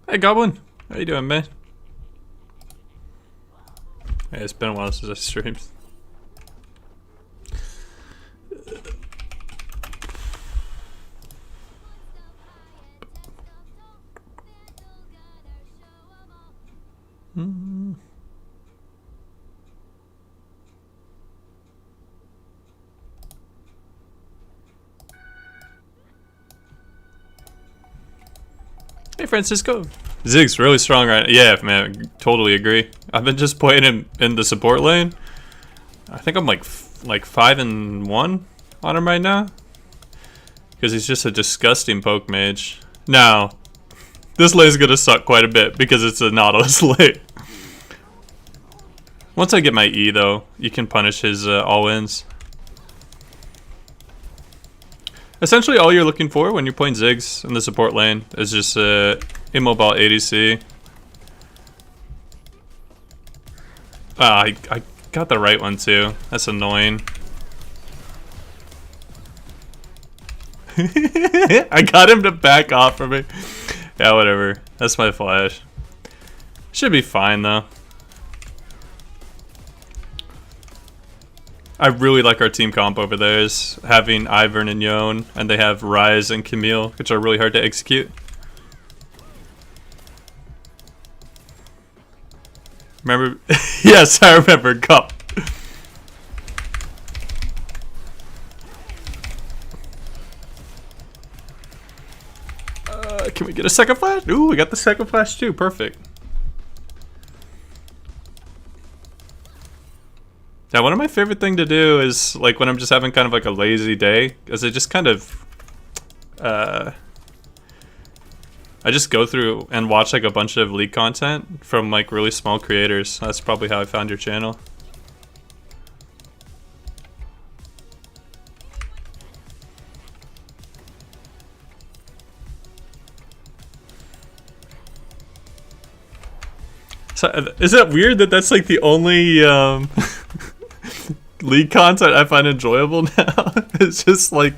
Hey Goblin, how you doing, man? Hey, it's been a while since I streamed. Hey Francisco. Zig's really strong right now. Yeah, man, totally agree. I've been just playing him in the support lane. I think I'm like 5-1 on him right now. Because he's just a disgusting poke mage. Now, this lane's gonna suck quite a bit because it's a Nautilus lane. Once I get my E though, you can punish his all-ins. Essentially all you're looking for when you're playing Ziggs in the support lane is just immobile ADC. I got the right one too. That's annoying. I got him to back off from me. Yeah, whatever. That's my flash. Should be fine though. I really like our team comp over there is having Ivern and Yone, and they have Ryze and Camille, which are really hard to execute. Remember? Yes, I remember. Cup. Can we get a second flash? Ooh, we got the second flash too. Perfect. Yeah, one of my favorite thing to do is like when I'm just having kind of like a lazy day, is I just kind of I just go through and watch like a bunch of League content from like really small creators. That's probably how I found your channel. So, is that weird that that's like the only League content I find enjoyable now? It's just like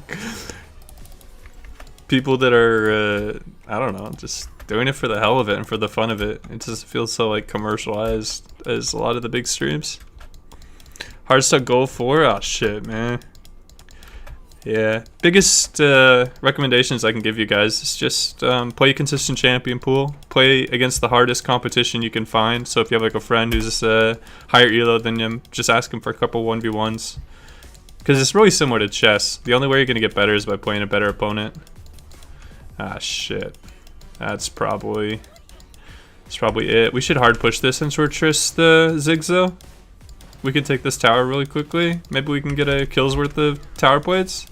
people that are I don't know, just doing it for the hell of it and for the fun of it. It just feels so like commercialized as a lot of the big streams. Hearthstone Goal 4? Oh shit, man. Yeah, biggest recommendations I can give you guys is just play a consistent champion pool. Play against the hardest competition you can find. So if you have like a friend who's higher elo than him, just ask him for a couple 1v1s. Because it's really similar to chess. The only way you're going to get better is by playing a better opponent. Ah, shit. That's probably it. We should hard push this since we're Triss the Ziggs though. We can take this tower really quickly. Maybe we can get a kill's worth of tower plates.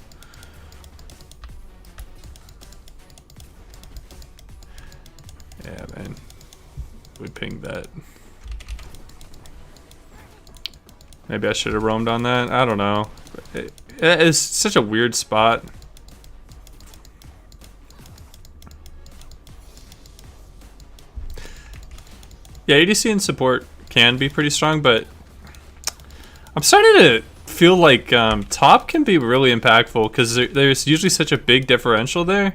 Yeah, man. We pinged that. Maybe I should have roamed on that. I don't know. It's such a weird spot. Yeah, ADC and support can be pretty strong, but I'm starting to feel like top can be really impactful because there's usually such a big differential there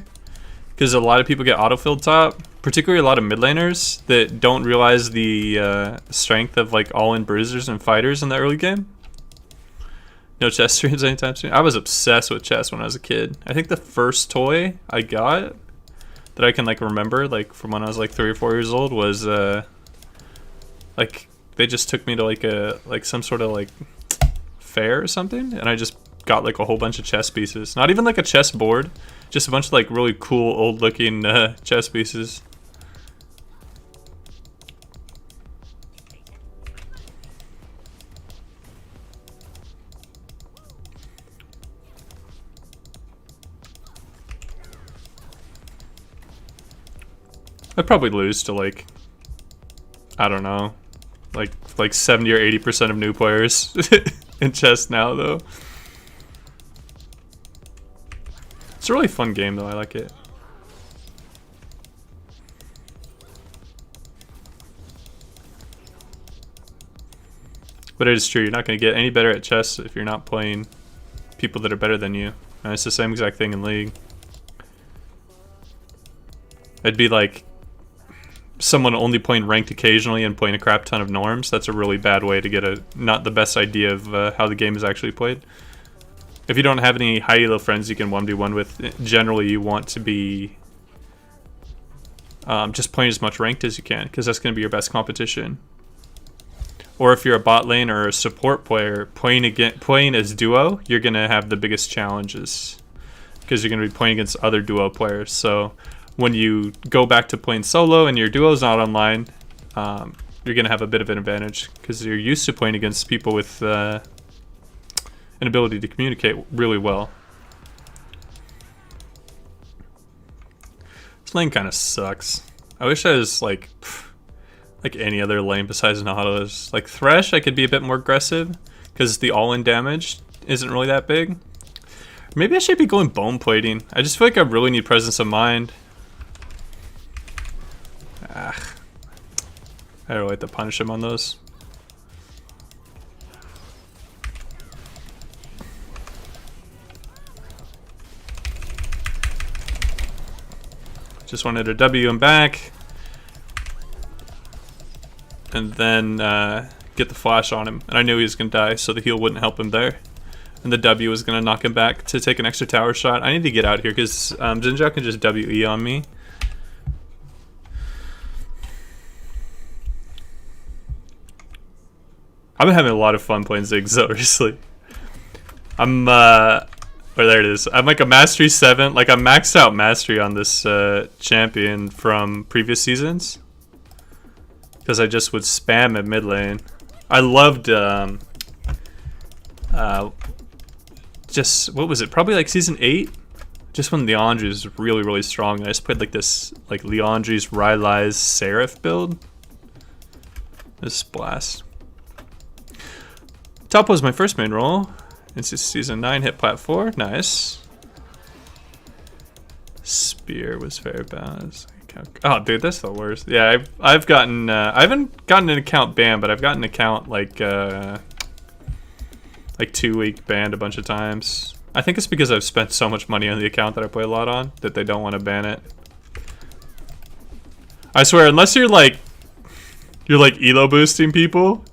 because a lot of people get autofilled top, particularly a lot of mid laners that don't realize the strength of like all-in bruisers and fighters in the early game. No chess streams anytime soon. I was obsessed with chess when I was a kid. I think the first toy I got that I can like remember like from when I was like 3 or 4 years old was like they just took me to like some sort of like fair or something, and I just got like a whole bunch of chess pieces. Not even like a chess board, just a bunch of like really cool old looking chess pieces. I'd probably lose to like, I don't know, like 70 or 80% of new players in chess now though. It's a really fun game though, I like it. But it is true, you're not going to get any better at chess if you're not playing people that are better than you. And it's the same exact thing in League. It'd be like someone only playing ranked occasionally and playing a crap ton of norms, that's a really bad way to get not the best idea of how the game is actually played. If you don't have any high elo friends you can 1v1 with, generally you want to be just playing as much ranked as you can, because that's going to be your best competition. Or if you're a bot lane or a support player playing as duo, you're going to have the biggest challenges, because you're going to be playing against other duo players. So when you go back to playing solo and your duo's not online, you're going to have a bit of an advantage, because you're used to playing against people with an ability to communicate really well. This lane kind of sucks. I wish I was like any other lane besides Nautilus. Like Thresh, I could be a bit more aggressive, because the all-in damage isn't really that big. Maybe I should be going bone plating. I just feel like I really need presence of mind. I don't like to punish him on those. Just wanted to W him back, and then get the flash on him. And I knew he was gonna die, so the heal wouldn't help him there. And the W was gonna knock him back to take an extra tower shot. I need to get out here because Xin Zhao can just WE on me. I've been having a lot of fun playing Ziggs though, recently. I'm there it is. I'm like a mastery 7. Like, I'm maxed out mastery on this champion from previous seasons, because I just would spam at mid lane. I loved just, what was it, probably like season 8, just when Leandri was really, really strong. And I just played like this, like Leandri's Rylai's Seraph build. This blast. Top was my first main role. It's just season 9, hit plat 4, nice. Spear was very balanced. Oh, dude, that's the worst. Yeah, I've gotten I haven't gotten an account banned, but I've gotten an account like 2-week banned a bunch of times. I think it's because I've spent so much money on the account that I play a lot on that they don't want to ban it. I swear, unless you're like elo boosting people,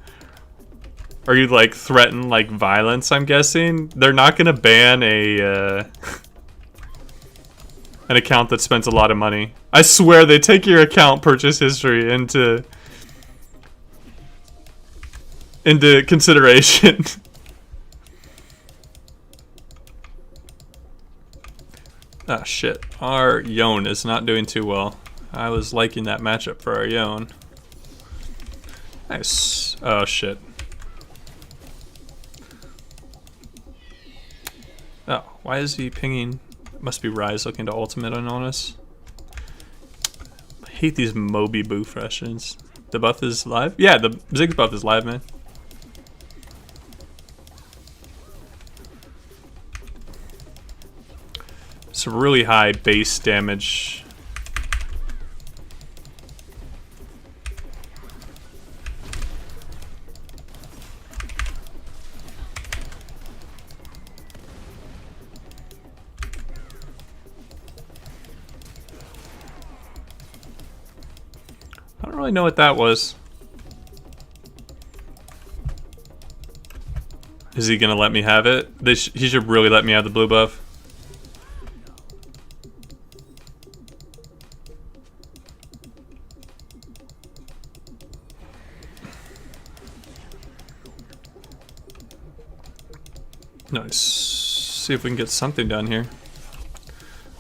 or you like threaten like violence, I'm guessing they're not gonna ban a an account that spends a lot of money. I swear they take your account purchase history into consideration. Ah, shit. Our Yone is not doing too well. I was liking that matchup for our Yone. Nice. Oh, shit. Oh, why is he pinging? Must be Rise looking to ultimate on us. I hate these Moby Boo freshes. The buff is live? Yeah, the Ziggs buff is live, man. Some really high base damage. I don't really know what that was. Is he gonna let me have it? He should really let me have the blue buff. Nice. See if we can get something done here.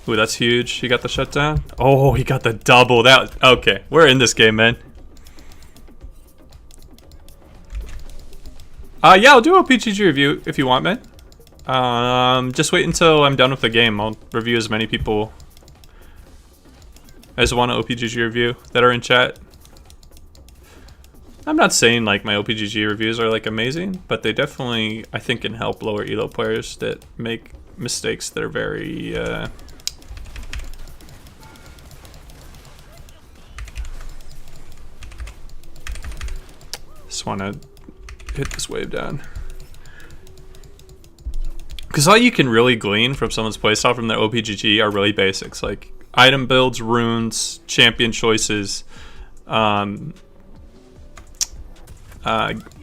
Ooh, that's huge. He got the shutdown. Oh, he got the double. Okay, we're in this game, man. Yeah, I'll do a PGG review if you want, man. Just wait until I'm done with the game. I'll review as many people as want an OPGG review that are in chat. I'm not saying like my OPGG reviews are like amazing, but they definitely, I think, can help lower elo players that make mistakes that are very just want to hit this wave down, because all you can really glean from someone's playstyle from their OPGG are really basics, like item builds, runes, champion choices,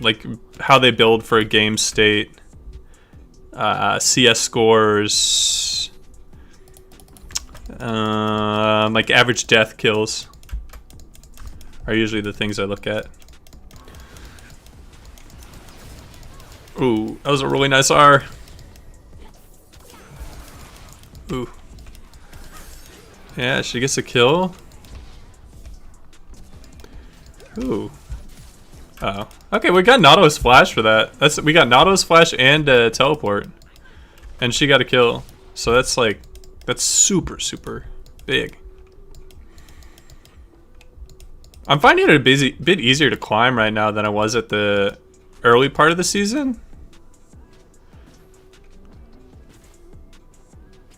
like how they build for a game state, CS scores, like average death kills are usually the things I look at. Ooh, that was a really nice R. Ooh. Yeah, she gets a kill. Ooh. Uh oh. Okay, we got Nautilus Flash for that. We got Nautilus Flash and teleport. And she got a kill. So that's like, that's super, super big. I'm finding it a bit easier to climb right now than I was at the early part of the season.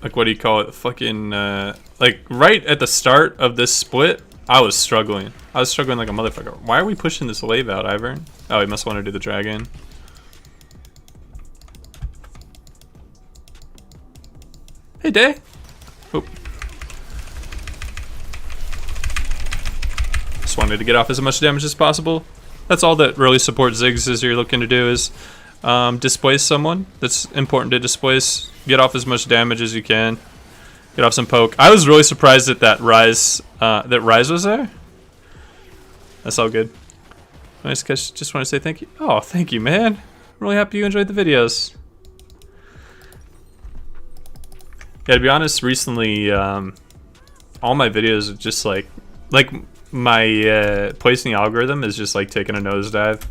Like, what do you call it? Fucking, like, right at the start of this split, I was struggling. I was struggling like a motherfucker. Why are we pushing this wave out, Ivern? Oh, he must want to do the dragon. Hey, Day. Oop. Just wanted to get off as much damage as possible. That's all that really support Ziggs is you're looking to do is displace someone. That's important to displace. Get off as much damage as you can. Get off some poke. I was really surprised that Rise was there. That's all good. Nice catch. Just want to say thank you. Oh, thank you, man. I'm really happy you enjoyed the videos. Yeah, to be honest, recently, all my videos are just like my placing algorithm is just like taking a nosedive.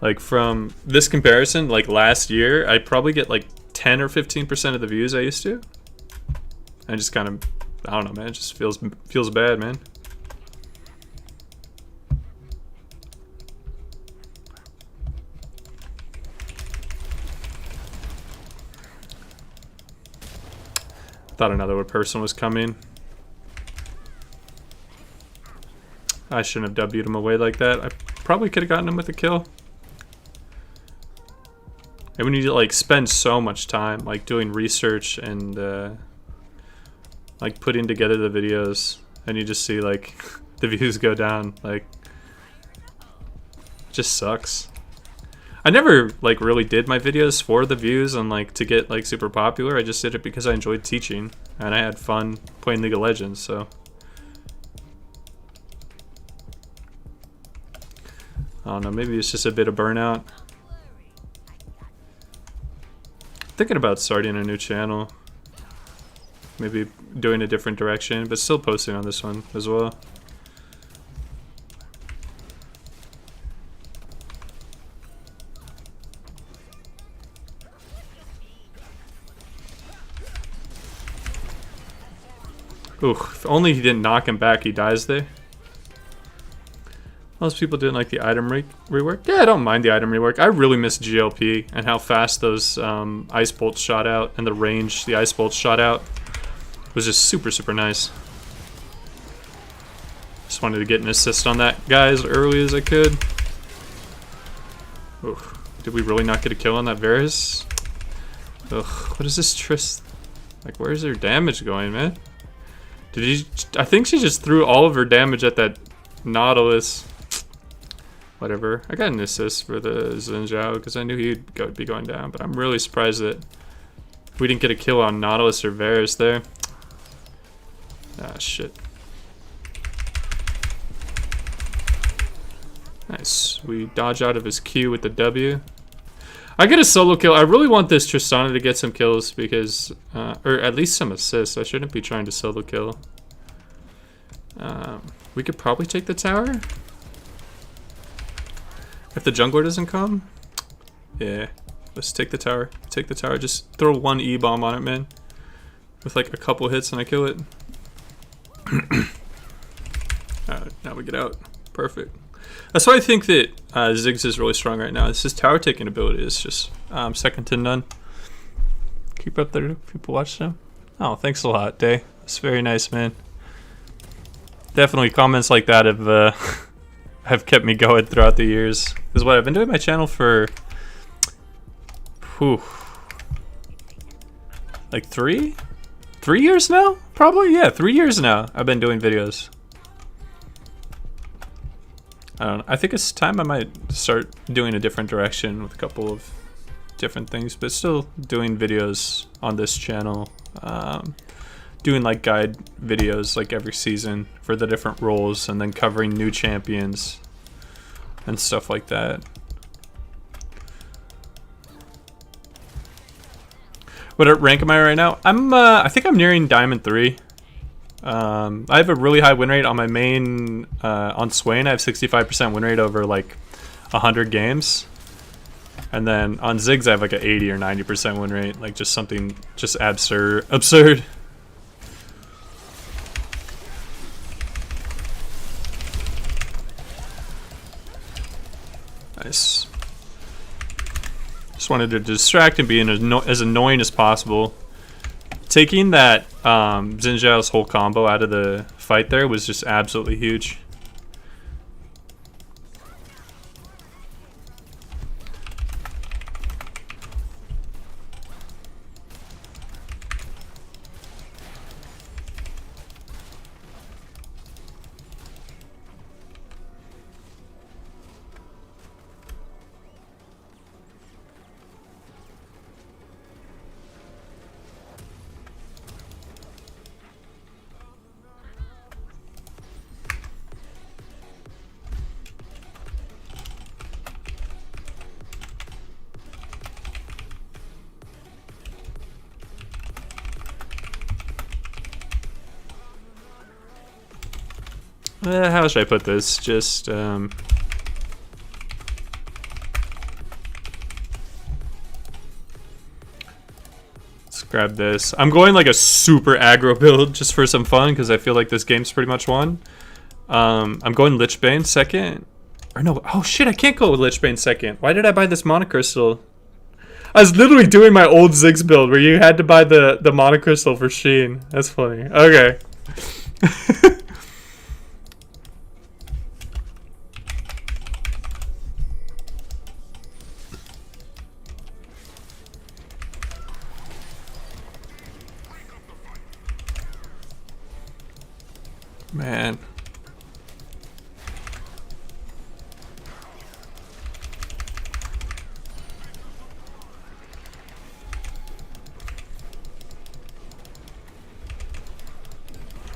Like from this comparison, like last year, I probably get like 10 or 15% of the views I used to. I just kind of, I don't know, man. It just feels bad, man. Thought another person was coming. I shouldn't have W'd him away like that. I probably could have gotten him with a kill. And when you like spend so much time like doing research and like putting together the videos, and you just see like the views go down, like it just sucks. I never like really did my videos for the views and like to get like super popular. I just did it because I enjoyed teaching and I had fun playing League of Legends, so I don't know, maybe it's just a bit of burnout. Thinking about starting a new channel. Maybe doing a different direction, but still posting on this one as well. Ooh, if only he didn't knock him back, he dies there. Most people didn't like the item rework. Yeah, I don't mind the item rework. I really miss GLP and how fast those ice bolts shot out, and the range the ice bolts shot out was just super, super nice. Just wanted to get an assist on that guy as early as I could. Ooh, did we really not get a kill on that Varus? Ugh, what is this Triss? Like, where's her damage going, man? Did he? I think she just threw all of her damage at that Nautilus. Whatever. I got an assist for the Xin Zhao because I knew he'd be going down, but I'm really surprised that we didn't get a kill on Nautilus or Varus there. Ah, shit. Nice. We dodge out of his Q with the W. I get a solo kill. I really want this Tristana to get some kills because, or at least some assists. I shouldn't be trying to solo kill. We could probably take the tower. If the jungler doesn't come. Yeah, let's take the tower. Take the tower. Just throw one E-bomb on it, man. With like a couple hits and I kill it. Alright, now we get out. Perfect. That's why I think that Ziggs is really strong right now. His tower taking ability is just second to none. Keep up there, people watch them. Oh, thanks a lot, Day. That's very nice, man. Definitely comments like that have kept me going throughout the years. Because what I've been doing my channel for, like 3 years now? Probably, yeah, 3 years now I've been doing videos. I don't know. I think it's time I might start doing a different direction with a couple of different things, but still doing videos on this channel. Doing like guide videos like every season for the different roles, and then covering new champions and stuff like that. What rank am I right now? I think I'm nearing Diamond 3. I have a really high win rate on my main, on Swain. I have 65% win rate over like 100 games. And then on Ziggs I have like an 80 or 90% win rate. Like just something just absurd. Nice. Just wanted to distract and be as annoying as possible. Taking that Xin Zhao's whole combo out of the fight there was just absolutely huge. How should I put this? Just let's grab this. I'm going like a super aggro build just for some fun because I feel like this game's pretty much won. I'm going Lich Bane second. Or no, oh shit, I can't go with Lich Bane second. Why did I buy this monocrystal? I was literally doing my old Ziggs build where you had to buy the monocrystal for Sheen. That's funny. Okay. Man.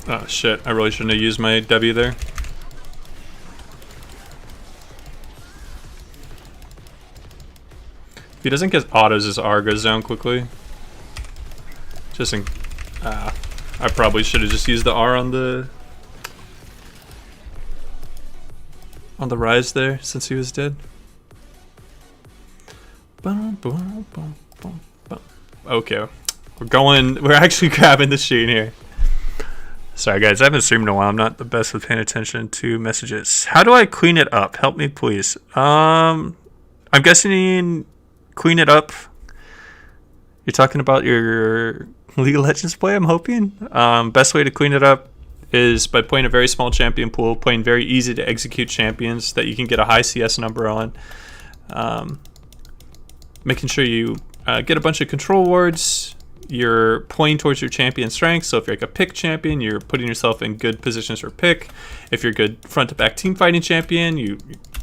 Oh shit, I really shouldn't have used my W there. If he doesn't get autos, his R goes down quickly. Just in... I probably should have just used the R on the rise there since he was dead. Okay, we're actually grabbing the Sheen here. Sorry guys, I haven't streamed in a while. I'm not the best with paying attention to messages. How do I clean it up? Help me please. I'm guessing clean it up. You're talking about your League of Legends play, I'm hoping. Best way to clean it up is by playing a very small champion pool, playing very easy to execute champions that you can get a high CS number on. Making sure you get a bunch of control wards. You're playing towards your champion strength. So if you're like a pick champion, you're putting yourself in good positions for pick. If you're a good front to back team fighting champion, you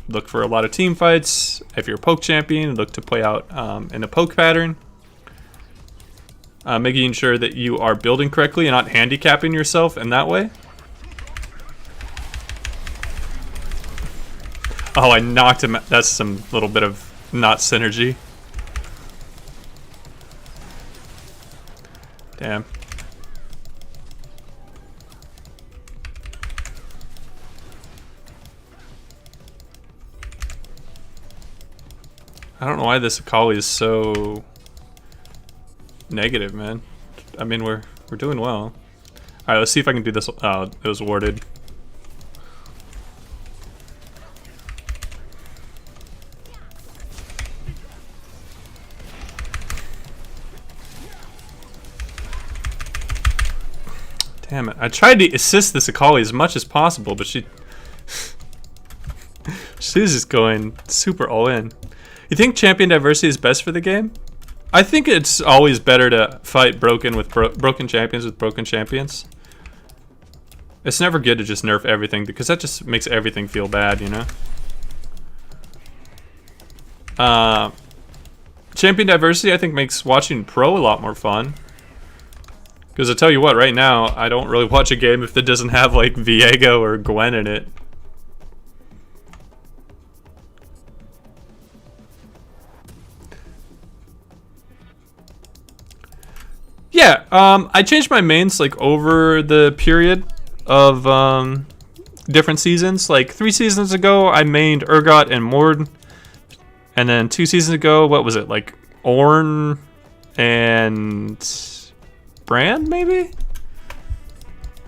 look for a lot of team fights. If you're a poke champion, look to play out in a poke pattern. Making sure that you are building correctly and not handicapping yourself in that way. Oh, I knocked him. That's some little bit of not synergy. Damn. I don't know why this Akali is so negative, man. I mean, we're doing well. All right, let's see if I can do this. Oh, it was warded. Damn it. I tried to assist this Akali as much as possible, but she's just going super all in. You think champion diversity is best for the game? I think it's always better to fight broken champions with broken champions. It's never good to just nerf everything because that just makes everything feel bad, you know? Champion diversity, I think, makes watching pro a lot more fun. Because I tell you what, right now, I don't really watch a game if it doesn't have, like, Viego or Gwen in it. Yeah, I changed my mains, like, over the period of different seasons. Like, 3 seasons ago, I mained Urgot and Mord. And then 2 seasons ago, what was it? Like, Ornn and Brand, maybe?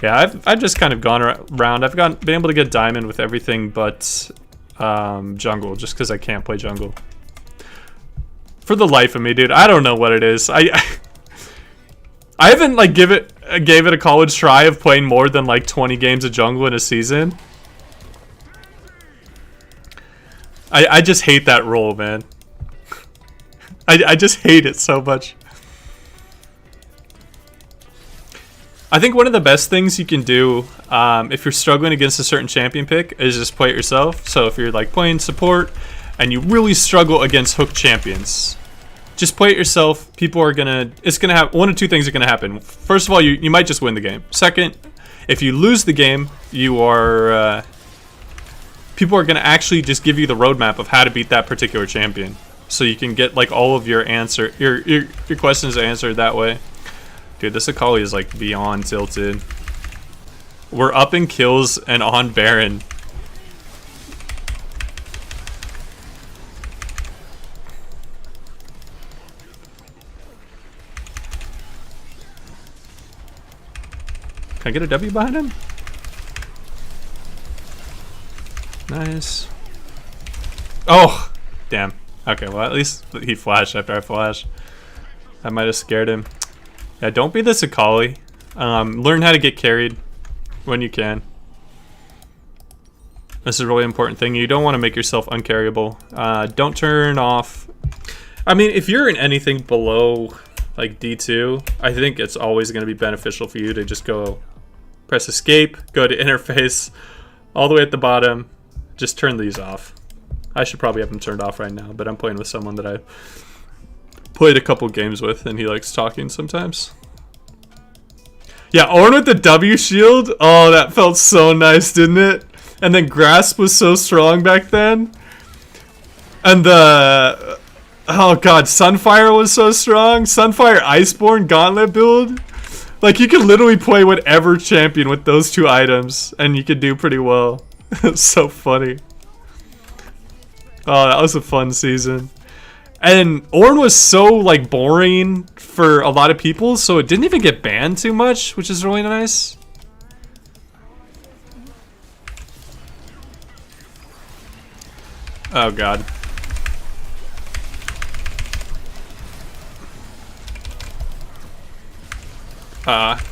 Yeah, I've just kind of gone around. I've been able to get Diamond with everything but jungle, just because I can't play jungle. For the life of me, dude, I don't know what it is. I haven't like gave it a college try of playing more than like 20 games of jungle in a season. I just hate that role, man. I just hate it so much. I think one of the best things you can do if you're struggling against a certain champion pick is just play it yourself. So if you're like playing support and you really struggle against hook champions, just play it yourself. People are it's gonna have one of 2 things are gonna happen. First of all, you might just win the game. Second, if you lose the game, you are people are gonna actually just give you the roadmap of how to beat that particular champion, so you can get like all of your questions answered that way. Dude, this Akali is like beyond tilted. We're up in kills and on Baron. Can I get a W behind him? Nice. Oh, damn. Okay, well at least he flashed after I flashed. That might have scared him. Yeah, don't be this Akali. Learn how to get carried when you can. This is a really important thing. You don't want to make yourself uncarryable. Don't turn off. I mean, if you're in anything below like D2, I think it's always going to be beneficial for you to just go press escape, go to interface, all the way at the bottom. Just turn these off. I should probably have them turned off right now, but I'm playing with someone that I played a couple games with, and he likes talking sometimes. Yeah, Ornn with the W shield. Oh, that felt so nice, didn't it? And then Grasp was so strong back then. And the... oh god, Sunfire was so strong. Sunfire Iceborne Gauntlet build. Like, you could literally play whatever champion with those 2 items, and you could do pretty well. It's so funny. Oh, that was a fun season. And Ornn was so, like, boring for a lot of people, so it didn't even get banned too much, which is really nice. Oh, God.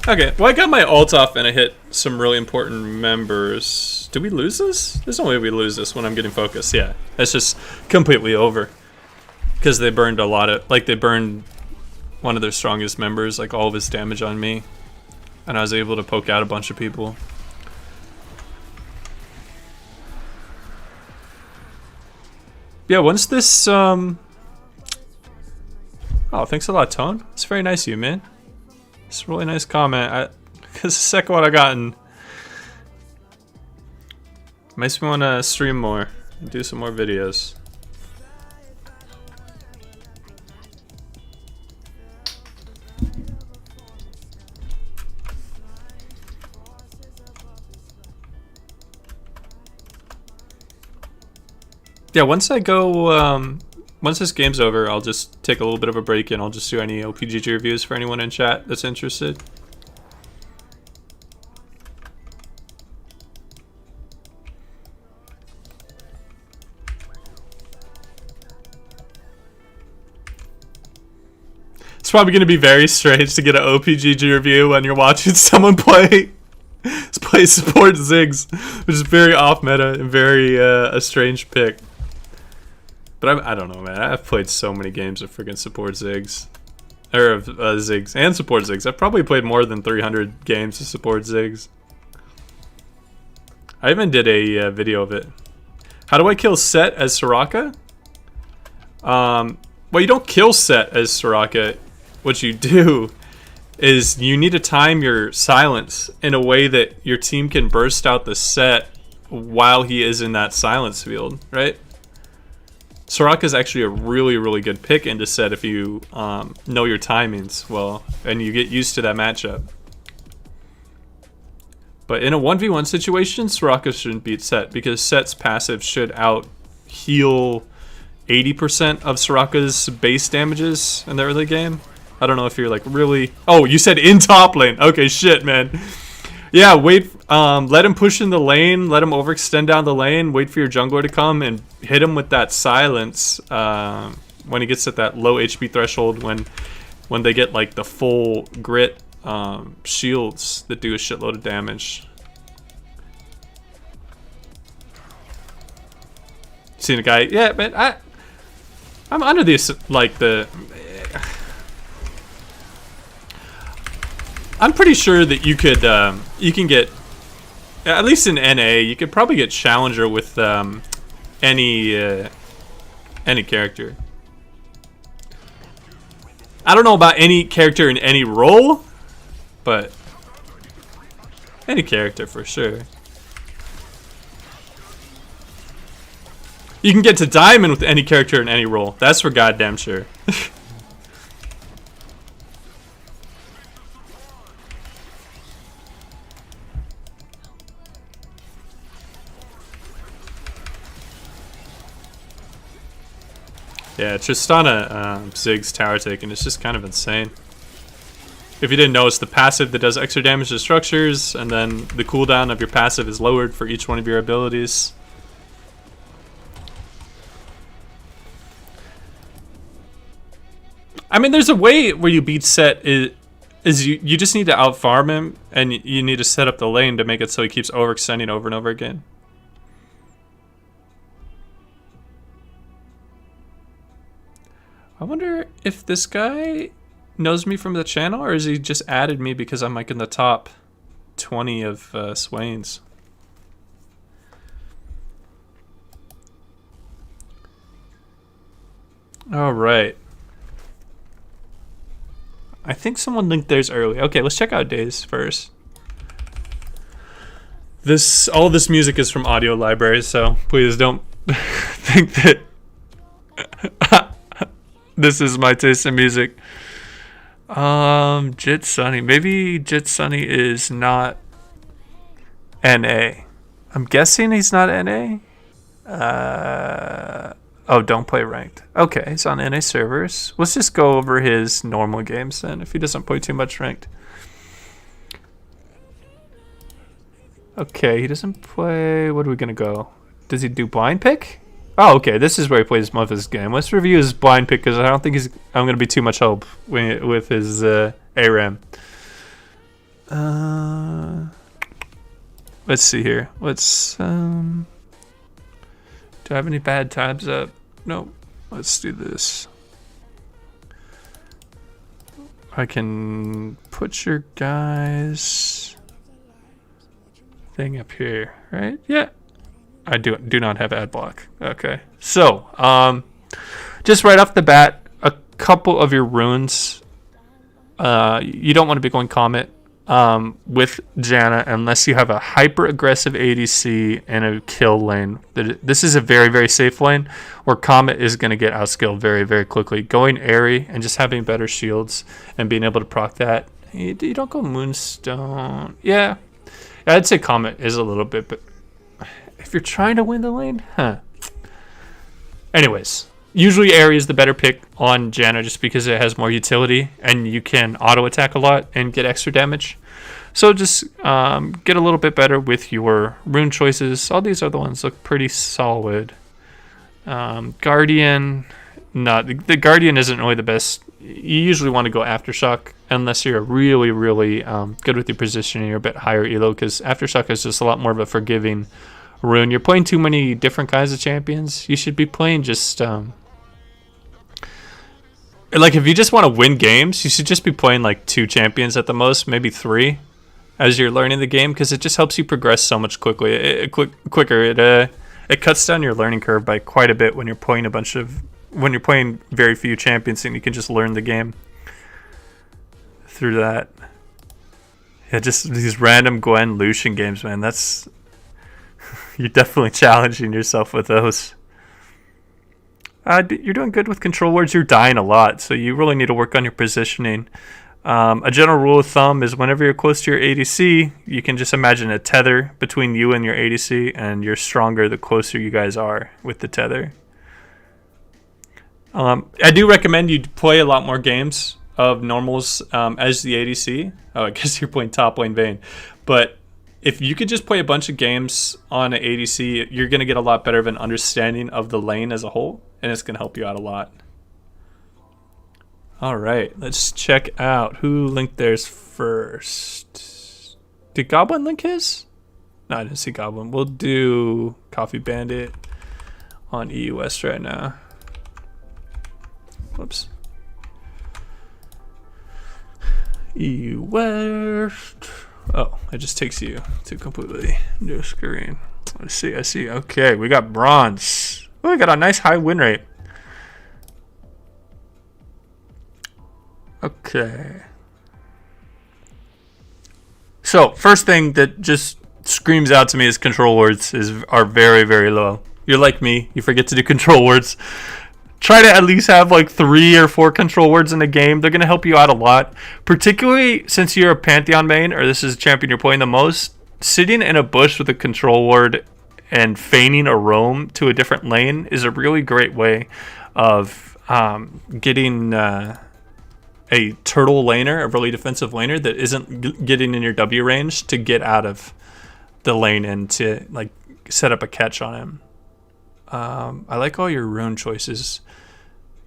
Okay. Well, I got my ult off and I hit some really important members. Did we lose this? There's no way we lose this when I'm getting focused. Yeah, it's just completely over. Because they burned a lot of, like, they burned one of their strongest members, like all of his damage on me. And I was able to poke out a bunch of people. Yeah, once this, oh, thanks a lot, Tone. It's very nice of you, man. It's a really nice comment. It's the second one I gotten. Makes me want to stream more and do some more videos. Yeah, once I go, once this game's over, I'll just take a little bit of a break and I'll just do any OPGG reviews for anyone in chat that's interested. It's probably going to be very strange to get an OPGG review when you're watching someone play support Ziggs, which is very off meta and very a strange pick. But I don't know, man. I've played so many games of freaking support Ziggs. Or of Ziggs and support Ziggs. I've probably played more than 300 games of support Ziggs. I even did a video of it. How do I kill Set as Soraka? Well, you don't kill Set as Soraka. What you do is you need to time your silence in a way that your team can burst out the Set while he is in that silence field, right? Soraka is actually a really, really good pick into Set if you know your timings well and you get used to that matchup. But in a 1v1 situation, Soraka shouldn't beat Set because Set's passive should out heal 80% of Soraka's base damages in the early game. I don't know if you're like really... Oh, you said in top lane. Okay, shit, man. Yeah, wait. Let him push in the lane. Let him overextend down the lane. Wait for your jungler to come and hit him with that silence when he gets at that low HP threshold when they get like the full grit shields that do a shitload of damage. Seen a guy? Yeah, man. I'm under this like the. I'm pretty sure that you could you can get at least in NA you could probably get challenger with any character. I don't know about any character in any role, but any character for sure. You can get to diamond with any character in any role. That's for goddamn sure. Yeah, Tristana Ziggs tower taking is just kind of insane. If you didn't know, it's the passive that does extra damage to structures, and then the cooldown of your passive is lowered for each one of your abilities. I mean, there's a way where you beat Set is you just need to outfarm him, and you need to set up the lane to make it so he keeps overextending over and over again. I wonder if this guy knows me from the channel, or is he just added me because I'm like in the top 20 of Swains. All right. I think someone linked theirs early. Okay, let's check out Days first. All this music is from audio libraries, so please don't think that this is my taste in music. Jit Sunny. Maybe Jit Sunny is not NA. I'm guessing he's not NA. Oh, don't play ranked. Okay, he's on NA servers. Let's just go over his normal games then, if he doesn't play too much ranked. Okay, he doesn't play... What are we gonna go? Does he do blind pick? Oh, okay, this is where he plays most of his game. Let's review his blind pick, because I don't think I'm gonna be too much help with his ARAM. Let's see here. Let's... Do I have any bad tabs up? Nope. Let's do this. I can put your guys thing up here, right? Yeah. I do not have ad block. Okay. So, just right off the bat, a couple of your runes. You don't want to be going Comet with Janna unless you have a hyper aggressive ADC and a kill lane. This is a very, very safe lane where Comet is going to get outskilled very, very quickly. Going Airy and just having better shields and being able to proc that. You don't go Moonstone. Yeah, I'd say Comet is a little bit, but if you're trying to win the lane, Anyways, usually Airy is the better pick on Janna just because it has more utility and you can auto attack a lot and get extra damage. So just get a little bit better with your rune choices. All these other ones look pretty solid. Guardian, the Guardian isn't really the best. You usually want to go Aftershock unless you're really, really good with your positioning. You're a bit higher elo because Aftershock is just a lot more of a forgiving rune. You're playing too many different kinds of champions. You should be playing just like if you just want to win games, you should just be playing like 2 champions at the most, maybe 3 as you're learning the game, because it just helps you progress so much quicker. It cuts down your learning curve by quite a bit when you're playing very few champions, and you can just learn the game through that. Yeah, just these random Gwen Lucian games, man. That's you're definitely challenging yourself with those. You're doing good with control words. You're dying a lot, so you really need to work on your positioning. A general rule of thumb is whenever you're close to your ADC, you can just imagine a tether between you and your ADC, and you're stronger the closer you guys are with the tether. I do recommend you play a lot more games of normals as the ADC. Oh, I guess you're playing top lane Vayne. But if you could just play a bunch of games on an ADC, you're going to get a lot better of an understanding of the lane as a whole, and it's going to help you out a lot. All right, let's check out who linked theirs first. Did Goblin link his? No, I didn't see Goblin. We'll do Coffee Bandit on EU West right now. Whoops. EU West. Oh, it just takes you to completely new screen. I see. Okay, we got bronze. Oh, we got a nice high win rate. Okay. So, first thing that just screams out to me is control words are very, very low. You're like me. You forget to do control words. Try to at least have like 3 or 4 control words in a game. They're going to help you out a lot. Particularly since you're a Pantheon main, or this is a champion you're playing the most, sitting in a bush with a control word and feigning a roam to a different lane is a really great way of getting a turtle laner, a really defensive laner that isn't getting in your W range, to get out of the lane and to like set up a catch on him. I like all your rune choices.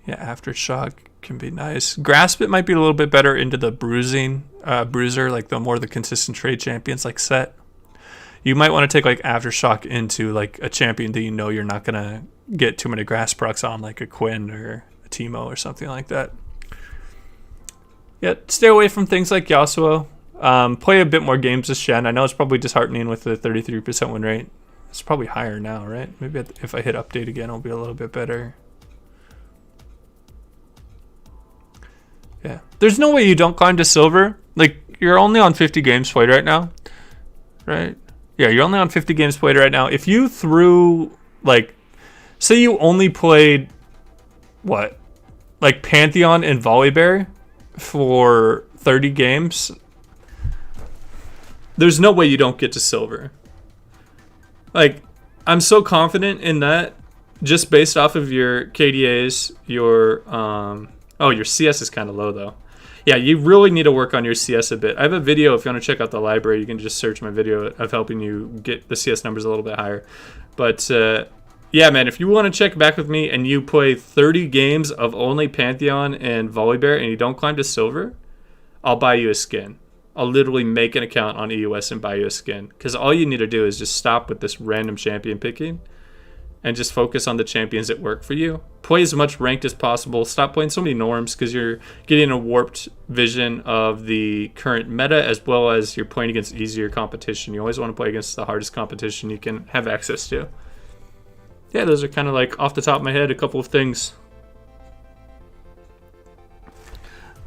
Yeah, Aftershock can be nice. Grasp it might be a little bit better into the bruiser, like the more the consistent trade champions like Set. You might want to take like Aftershock into like a champion that you know you're not gonna get too many grasp procs on, like a Quinn or a Teemo or something like that. Yeah, stay away from things like Yasuo. Play a bit more games as Shen. I know it's probably disheartening with the 33% win rate. It's probably higher now, right? Maybe if I hit update again, it'll be a little bit better. Yeah. There's no way you don't climb to silver. Like, you're only on 50 games played right now. Right? Yeah, you're only on 50 games played right now. If you threw, like, say you only played, what? Like, Pantheon and Volibear for 30 games, there's no way you don't get to silver. Like, I'm so confident in that just based off of your KDAs, your CS is kind of low though. Yeah, you really need to work on your CS a bit. I have a video, if you want to check out the library, you can just search my video of helping you get the CS numbers a little bit higher. But yeah, man, if you want to check back with me and you play 30 games of only Pantheon and Volibear and you don't climb to silver, I'll buy you a skin. I'll literally make an account on EUS and buy you a skin. Because all you need to do is just stop with this random champion picking and just focus on the champions that work for you. Play as much ranked as possible. Stop playing so many norms because you're getting a warped vision of the current meta, as well as you're playing against easier competition. You always want to play against the hardest competition you can have access to. Yeah, those are kind of like off the top of my head a couple of things.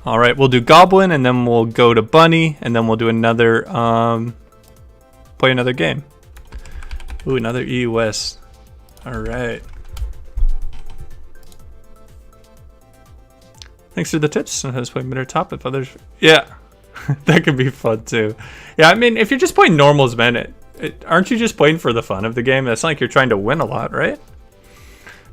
All right, we'll do Goblin, and then we'll go to Bunny, and then we'll do another, play another game. Ooh, another EU West. All right. Thanks for the tips. Sometimes play mid or top if others. Yeah, that could be fun too. Yeah, I mean, if you're just playing normals, man, aren't you just playing for the fun of the game? It's not like you're trying to win a lot, right?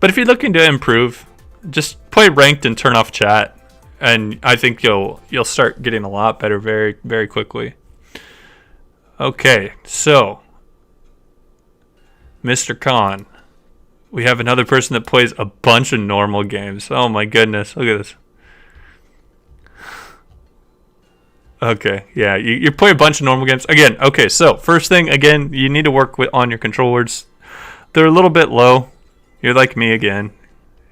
But if you're looking to improve, just play ranked and turn off chat. And I think you'll start getting a lot better very, very quickly. Okay, so Mr. Khan, we have another person that plays a bunch of normal games. Oh my goodness, look at this. Okay, yeah, you play a bunch of normal games. Again, okay, so first thing, again, you need to work on your control words. They're a little bit low. You're like me again.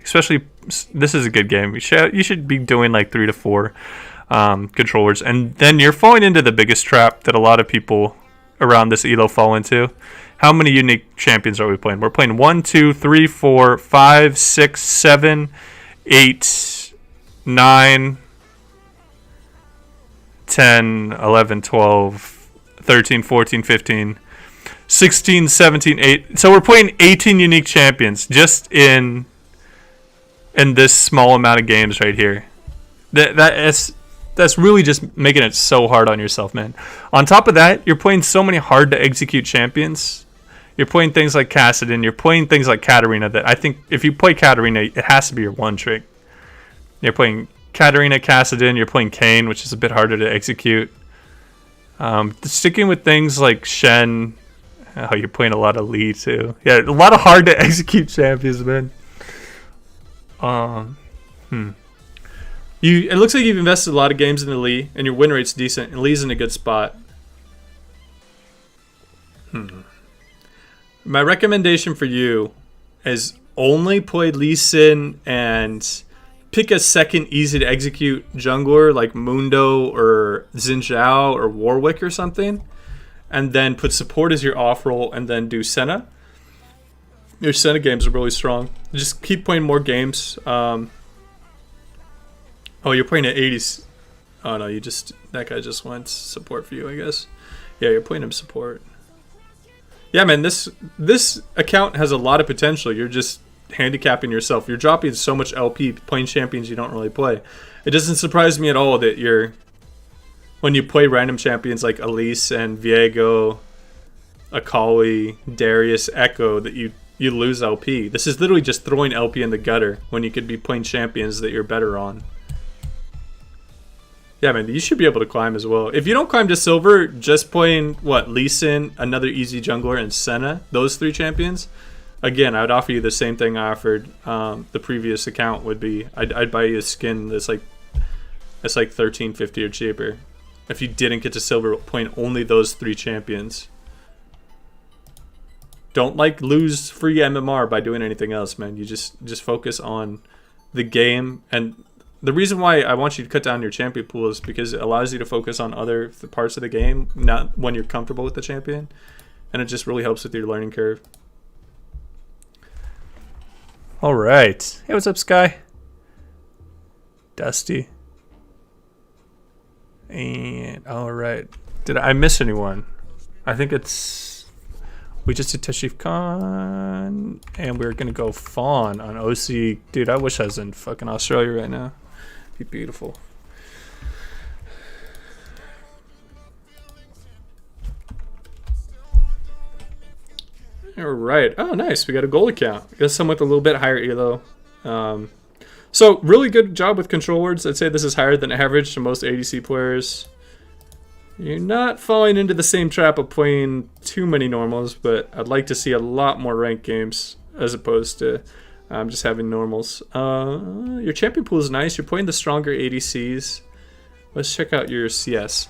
Especially, this is a good game. You should be doing like 3 to 4. controllers. And then you're falling into the biggest trap that a lot of people around this elo fall into. How many unique champions are we playing? We're playing 1, 2, 3, 4, 5, 6, 7, 8, 9, 10, 11, 12, 13, 14, 15, 16, 17, 8. So we're playing 18 unique champions just in this small amount of games right here. That's really just making it so hard on yourself, man. On top of that, you're playing so many hard to execute champions. You're playing things like Kassadin. You're playing things like Katarina that I think if you play Katarina, it has to be your one trick. You're playing Katarina, Kassadin. You're playing Kayn, which is a bit harder to execute. Sticking with things like Shen. Oh, you're playing a lot of Lee too. Yeah, a lot of hard to execute champions, man. It looks like you've invested a lot of games in the Lee, and your win rate's decent, and Lee's in a good spot. My recommendation for you is only play Lee Sin and pick a second easy to execute jungler like Mundo or Xin Zhao or Warwick or something, and then put support as your off role, and then do Senna. Your Senna games are really strong. Just keep playing more games. Oh, you're playing at 80s. Oh no, that guy just went support for you, I guess. Yeah, you're playing him support. Yeah, man, this account has a lot of potential. You're just handicapping yourself. You're dropping so much LP playing champions you don't really play. It doesn't surprise me at all that when you play random champions like Elise and Viego, Akali, Darius, Echo, that you lose LP. This is literally just throwing LP in the gutter when you could be playing champions that you're better on. Yeah, man, you should be able to climb as well. If you don't climb to silver, just playing, Lee Sin, another easy jungler, and Senna, those 3 champions, again, I would offer you the same thing I offered the previous account would be. I'd buy you a skin that's like $13.50 or cheaper. If you didn't get to silver, playing only those 3 champions. Don't lose free MMR by doing anything else, man. You just focus on the game. And the reason why I want you to cut down your champion pool is because it allows you to focus on other parts of the game, not when you're comfortable with the champion. And it just really helps with your learning curve. All right. Hey, what's up, Sky? Dusty. And all right. Did I miss anyone? I think we just did Tashif Khan, and we're gonna go Fawn on OC. Dude, I wish I was in fucking Australia right now. It'd be beautiful. All right. Oh, nice. We got a gold account. Got some with a little bit higher elo. So really good job with control words. I'd say this is higher than average to most ADC players. You're not falling into the same trap of playing too many normals, but I'd like to see a lot more ranked games as opposed to just having normals. Your champion pool is nice. You're playing the stronger ADCs. Let's check out your CS.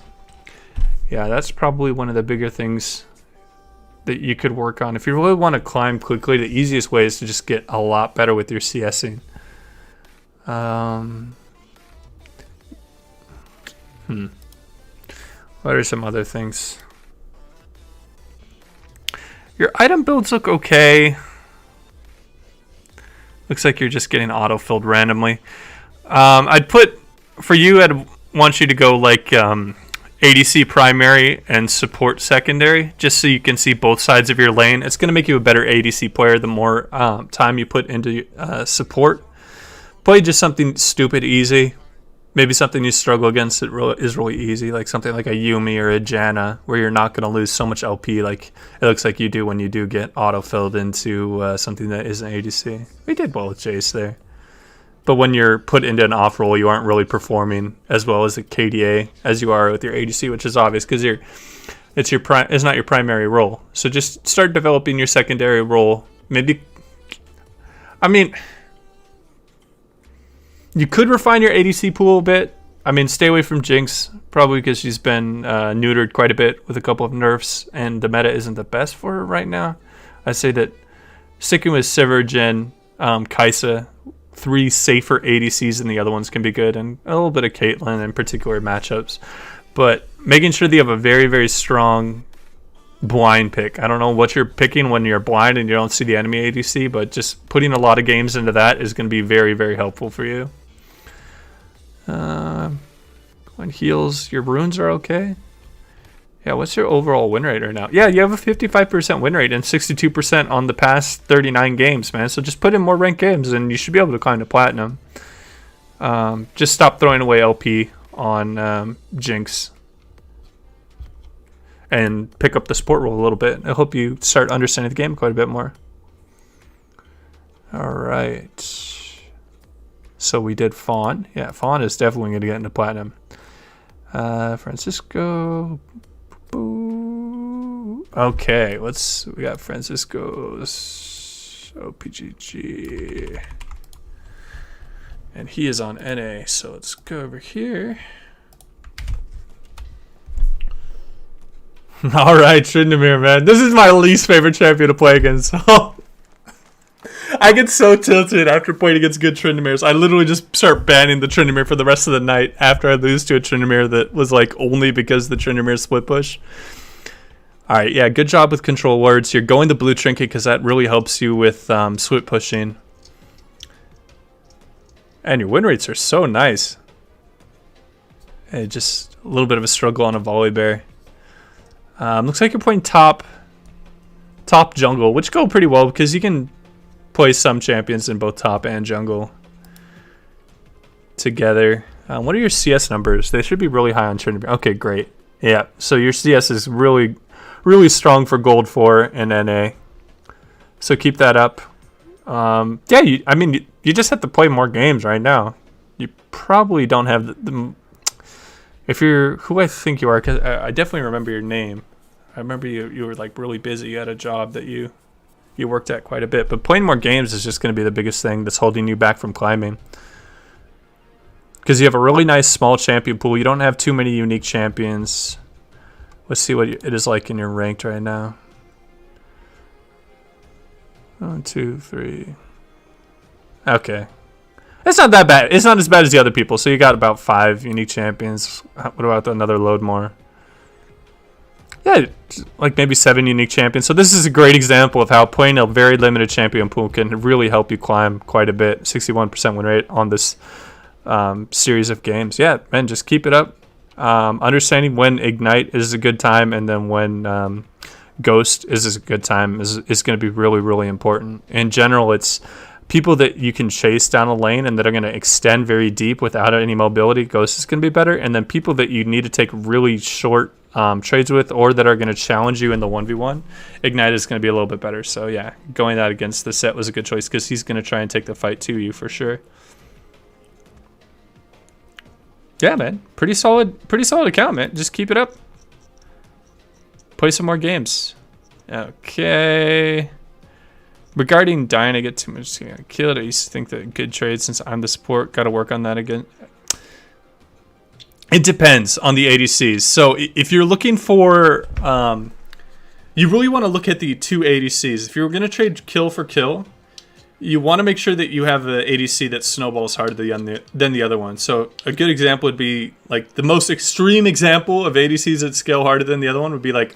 Yeah, that's probably one of the bigger things that you could work on. If you really want to climb quickly, the easiest way is to just get a lot better with your CSing. What are some other things? Your item builds look okay. Looks like you're just getting auto-filled randomly. I'd put, for you, I'd want you to go like ADC primary and support secondary, just so you can see both sides of your lane. It's going to make you a better ADC player the more time you put into support. Play just something stupid easy. Maybe something you struggle against is really easy, like something like a Yumi or a Janna, where you're not going to lose so much LP like it looks like you do when you do get auto-filled into something that isn't ADC. We did well with Jace there. But when you're put into an off-roll, you aren't really performing as well as a KDA as you are with your ADC, which is obvious because it's not your primary role. So just start developing your secondary role. Maybe, I mean, you could refine your ADC pool a bit. I mean, stay away from Jinx, probably because she's been neutered quite a bit with a couple of nerfs, and the meta isn't the best for her right now. I'd say that sticking with Sivir, Jhin, Kai'Sa 3 safer ADCs, and the other ones can be good, and a little bit of Caitlyn in particular matchups. But making sure that you have a very, very strong blind pick. I don't know what you're picking when you're blind and you don't see the enemy ADC, but just putting a lot of games into that is going to be very, very helpful for you. When heals, your runes are okay. Yeah, what's your overall win rate right now? Yeah, you have a 55% win rate and 62% on the past 39 games, man. So just put in more ranked games and you should be able to climb to platinum. Just stop throwing away LP on Jinx. And pick up the support role a little bit. I hope you start understanding the game quite a bit more. Alright. So we did Fawn. Yeah, Fawn is definitely going to get into platinum. Francisco. Okay, we got Francisco's OPGG. And he is on NA, so let's go over here. All right, Tryndamere, man. This is my least favorite champion to play against. I get so tilted after playing against good Tryndameres. I literally just start banning the Tryndamere for the rest of the night after I lose to a Tryndamere that was like only because the Tryndamere split push. All right, yeah, good job with control wards. You're going the blue trinket because that really helps you with split pushing. And your win rates are so nice. Hey, just a little bit of a struggle on a Volibear. Looks like you're playing top jungle, which go pretty well because you can play some champions in both top and jungle together. What are your CS numbers? They should be really high on Tryndamere. Okay, great. Yeah, so your CS is really, really strong for Gold 4 and NA. So keep that up. Yeah, you just have to play more games right now. You probably don't have the if you're who I think you are, because I definitely remember your name. I remember you were like really busy. You had a job that you worked at quite a bit. But playing more games is just going to be the biggest thing that's holding you back from climbing. Because you have a really nice small champion pool. You don't have too many unique champions. Let's see what it is like in your ranked right now. 1, 2, 3. Okay. It's not that bad. It's not as bad as the other people. So you got about 5 unique champions. What about another load more? Yeah, like maybe 7 unique champions. So this is a great example of how playing a very limited champion pool can really help you climb quite a bit. 61% win rate on this series of games. Yeah, man, just keep it up. Understanding when Ignite is a good time and then when Ghost is a good time is going to be really, really important. In general, it's people that you can chase down a lane and that are going to extend very deep without any mobility. Ghost is going to be better. And then people that you need to take really short trades with or that are going to challenge you in the 1v1, Ignite is going to be a little bit better. So yeah, going that against the set was a good choice because he's going to try and take the fight to you for sure. Yeah, man, pretty solid account, man. Just keep it up. Play some more games. Okay. Regarding dying, I get too much killed. I used to think that good trade since I'm the support. Got to work on that again. It depends on the ADCs. So if you're looking for, you really want to look at the 2 ADCs. If you're going to trade kill for kill, you want to make sure that you have an ADC that snowballs harder than the other one. So a good example would be, like, the most extreme example of ADCs that scale harder than the other one would be like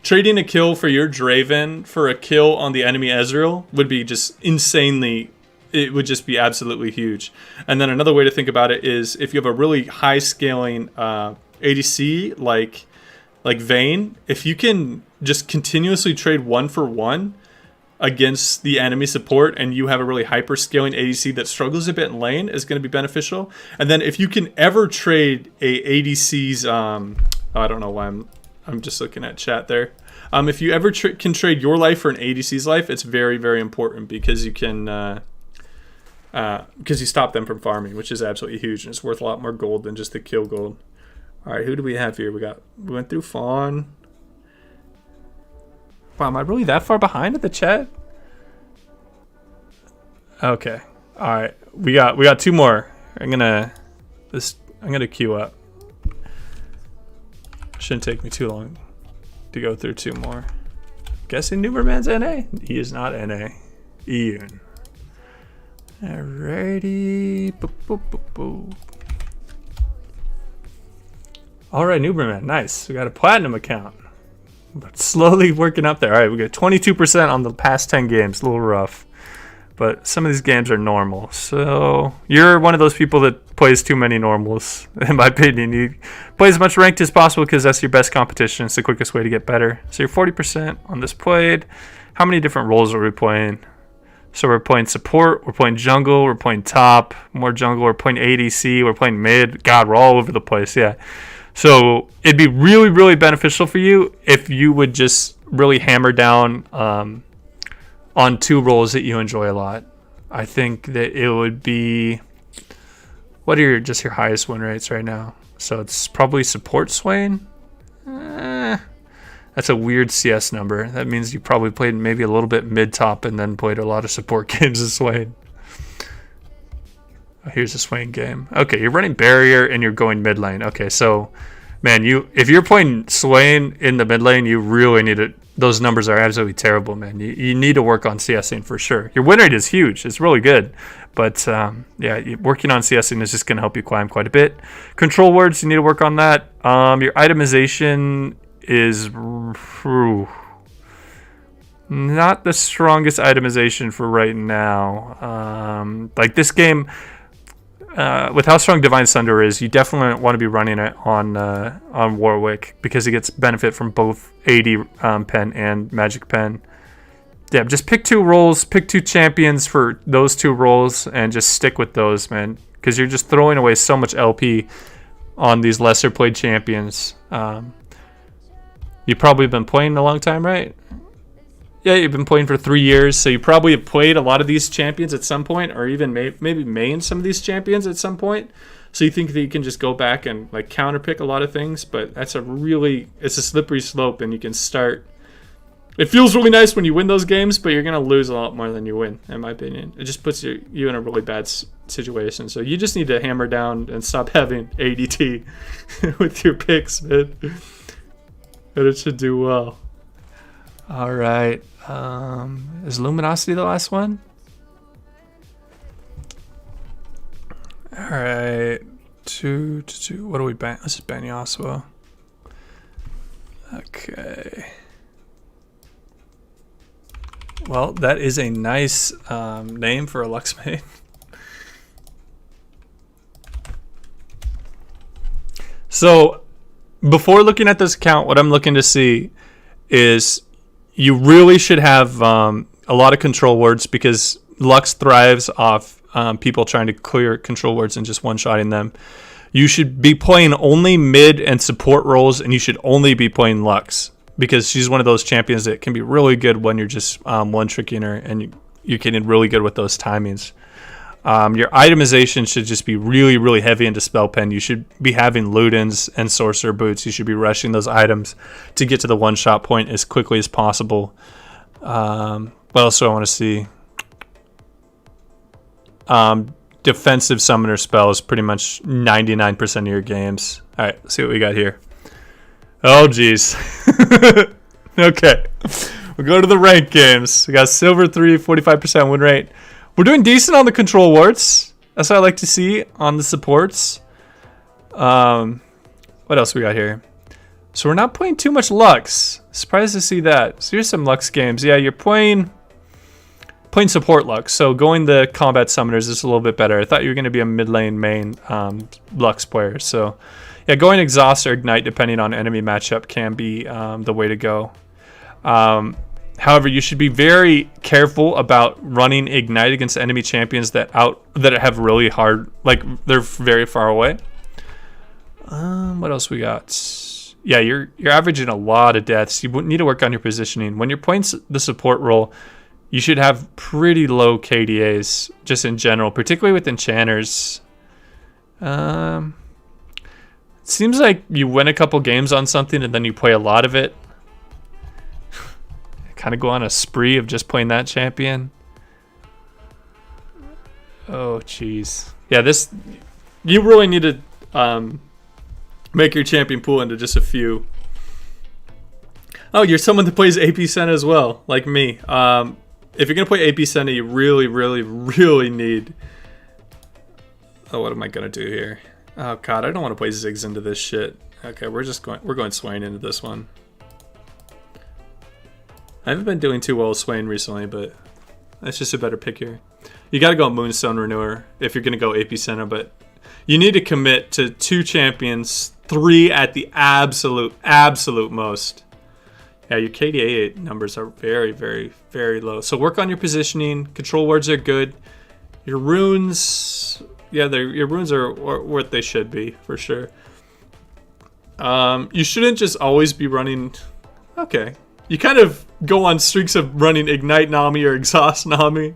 trading a kill for your Draven for a kill on the enemy Ezreal would be just insanely, it would just be absolutely huge. And then another way to think about it is if you have a really high scaling ADC like Vayne, if you can just continuously trade 1 for 1 against the enemy support and you have a really hyper scaling ADC that struggles a bit in lane is going to be beneficial. And then if you can ever trade a ADC's I don't know why I'm just looking at chat there. If you ever can trade your life for an ADC's life, it's very, very important because you can because you stop them from farming, which is absolutely huge and it's worth a lot more gold than just the kill gold. All right, who do we have here? We went through Fawn. Wow, am I really that far behind at the chat? Okay. All right. We got 2 more. I'm gonna queue up. Shouldn't take me too long to go through 2 more. Guessing Numerman's NA? He is not NA. Ian. Alrighty. Boop, boop, boop, boop. All right, Nuberman, nice. We got a platinum account, but slowly working up there. All right, we got 22% on the past 10 games. A little rough, but some of these games are normal. So you're one of those people that plays too many normals, in my opinion. You play as much ranked as possible because that's your best competition. It's the quickest way to get better. So you're 40% on this played. How many different roles are we playing? So we're playing support, we're playing jungle, we're playing top, more jungle, we're playing ADC, we're playing mid. God, we're all over the place, yeah. So it'd be really, really beneficial for you if you would just really hammer down on 2 roles that you enjoy a lot. I think that it would be, what are your highest win rates right now? So it's probably support Swain. That's a weird CS number. That means you probably played maybe a little bit mid-top and then played a lot of support games of Swain. Here's a Swain game. Okay, you're running barrier and you're going mid lane. Okay, so, man, if you're playing Swain in the mid lane, you really need it. Those numbers are absolutely terrible, man. You need to work on CSing for sure. Your win rate is huge. It's really good. But, yeah, working on CSing is just going to help you climb quite a bit. Control words, you need to work on that. Your itemization is not the strongest itemization for right now. Like this game, with how strong Divine Sunder is, you definitely want to be running it on Warwick because he gets benefit from both AD pen and Magic pen. Yeah, just pick 2 roles, pick 2 champions for those 2 roles, and just stick with those, man. Because you're just throwing away so much LP on these lesser played champions. You've probably been playing a long time, right? Yeah, you've been playing for 3 years, so you probably have played a lot of these champions at some point, or even maybe main some of these champions at some point. So you think that you can just go back and like counterpick a lot of things, but it's a slippery slope, and you can start. It feels really nice when you win those games, but you're gonna lose a lot more than you win, in my opinion. It just puts you in a really bad situation. So you just need to hammer down and stop having ADT with your picks, man. And it should do well. All right. Is Luminosity the last one? All right. 2 to 2. What do we ban? Let's just ban Yasuo. Okay. Well, that is a nice name for a Lux main. So, before looking at this account, what I'm looking to see is you really should have a lot of control words because Lux thrives off people trying to clear control words and just one-shotting them. You should be playing only mid and support roles, and you should only be playing Lux because she's one of those champions that can be really good when you're just one-tricking her and you're getting really good with those timings. Your itemization should just be really, really heavy into spell pen. You should be having Ludens and Sorcerer Boots. You should be rushing those items to get to the one-shot point as quickly as possible. What else do I want to see? Defensive summoner spells pretty much 99% of your games. All right, let's see what we got here. Oh, geez. Okay. We'll go to the ranked games. We got Silver 3, 45% win rate. We're doing decent on the control wards. That's what I like to see on the supports. What else we got here? So we're not playing too much Lux. Surprised to see that. So here's some Lux games. Yeah, you're playing support Lux. So going the combat summoners is a little bit better. I thought you were going to be a mid lane main Lux player. So yeah, going Exhaust or Ignite depending on enemy matchup can be the way to go. However, you should be very careful about running Ignite against enemy champions that have really hard, like they're very far away. What else we got? Yeah, you're averaging a lot of deaths. You need to work on your positioning. When you're playing the support role, you should have pretty low KDAs just in general, particularly with enchanters. It seems like you win a couple games on something and then you play a lot of it. Kind of go on a spree of just playing that champion. Oh, jeez. Yeah, you really need to make your champion pool into just a few. Oh, you're someone that plays AP Senna as well, like me. if you're gonna play AP Senna, you really, really, really need. Oh, what am I gonna do here? Oh god, I don't want to play Ziggs into this shit. Okay, we're going Swain into this one. I haven't been doing too well with Swain recently, but that's just a better pick here. You gotta go Moonstone Renewer if you're gonna go AP Senna, but you need to commit to 2 champions, 3 at the absolute most. Yeah, your KDA numbers are very, very, very low. So work on your positioning. Control words are good. Your runes, yeah, your runes are what they should be, for sure. You shouldn't just always be running... Okay. You kind of go on streaks of running Ignite Nami or Exhaust Nami.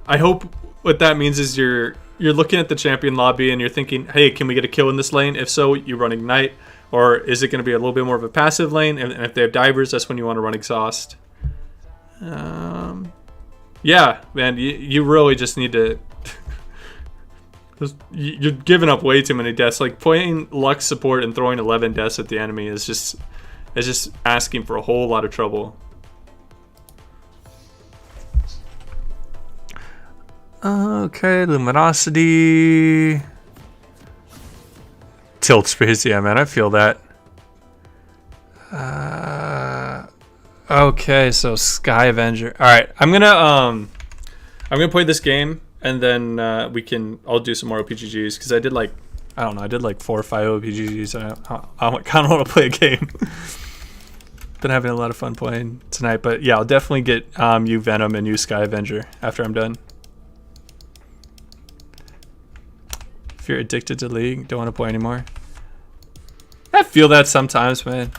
I hope what that means is you're looking at the champion lobby and you're thinking, hey, can we get a kill in this lane? If so, you run Ignite. Or is it going to be a little bit more of a passive lane? And if they have divers, that's when you want to run Exhaust. Yeah, man, you really just need to... You're giving up way too many deaths. Like, playing Lux support and throwing 11 deaths at the enemy is just asking for a whole lot of trouble. Okay, Luminosity... Tilt Spears, yeah, man, I feel that. Okay, so Sky Avenger. All right, I'm gonna play this game, and then I'll do some more OPGGs because I did like 4 or 5 OPGGs, and I kind of want to play a game. Been having a lot of fun playing tonight, but yeah, I'll definitely get you Venom and you Sky Avenger after I'm done. If you're addicted to League, don't want to play anymore. I feel that sometimes, man.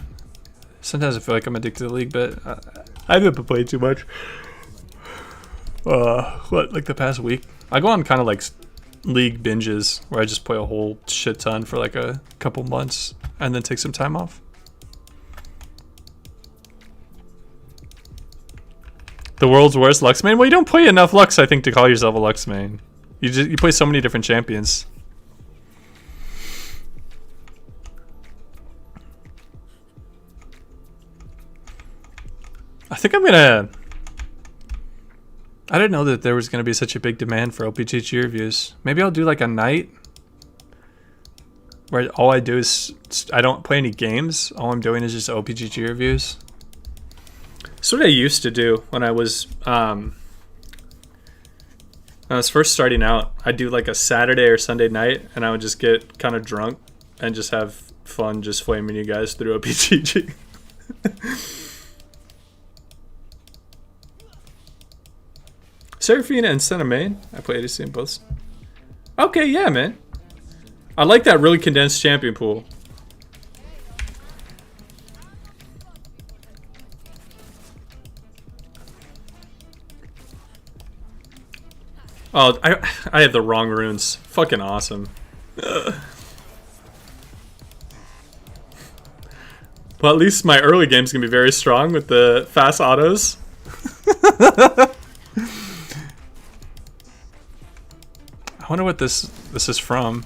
Sometimes I feel like I'm addicted to League, but I haven't been playing too much. Like the past week? I go on kind of like League binges where I just play a whole shit ton for like a couple months and then take some time off. The world's worst Lux main? Well, you don't play enough Lux, I think, to call yourself a Lux main. You play so many different champions. I think I'm gonna... I didn't know that there was gonna be such a big demand for OPGG reviews. Maybe I'll do like a night where all I do is I don't play any games. All I'm doing is just OPGG reviews. That's what I used to do when I was first starting out. I'd do like a Saturday or Sunday night, and I would just get kind of drunk and just have fun just flaming you guys through OPGG. Seraphina and Senna main. I play ADC in both. Okay, yeah, man. I like that really condensed champion pool. Oh, I have the wrong runes. Fucking awesome. Well, at least my early game's gonna be very strong with the fast autos. I wonder what this is from.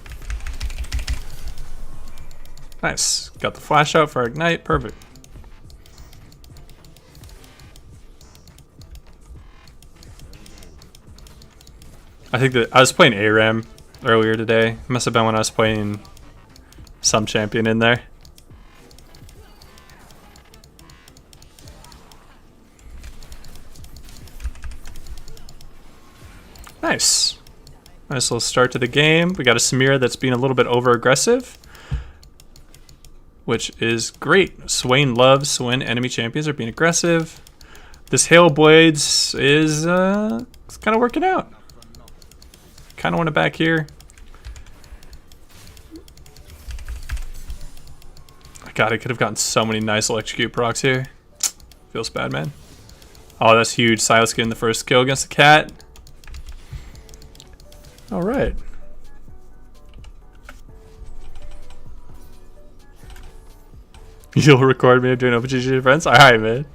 Nice. Got the flash out for Ignite. Perfect. I think that I was playing ARAM earlier today. Must have been when I was playing some champion in there. Nice. Nice little start to the game. We got a Samira that's being a little bit over aggressive, which is great. Swain loves when enemy champions are being aggressive. This Hail Blades is it's kind of working out. Kind of want it back here. God, I could have gotten so many nice electrocute procs here. Feels bad, man. Oh, that's huge. Silas getting the first kill against the cat. All right. You'll record me doing OpenGG friends? All right, man.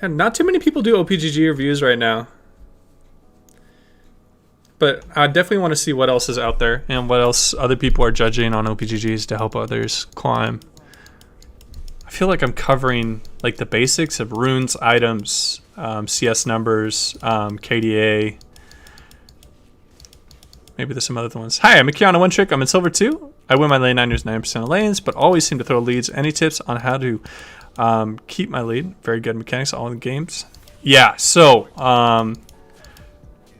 God, not too many people do OPGG reviews right now. But I definitely want to see what else is out there and what else other people are judging on OPGGs to help others climb. I feel like I'm covering like the basics of runes, items, CS numbers, KDA. Maybe there's some other ones. Hi, I'm Akiana One Trick. I'm in Silver 2. I win my lane 9% of lanes, but always seem to throw leads. Any tips on how to keep my lead? Very good mechanics, all in the games. Yeah, so,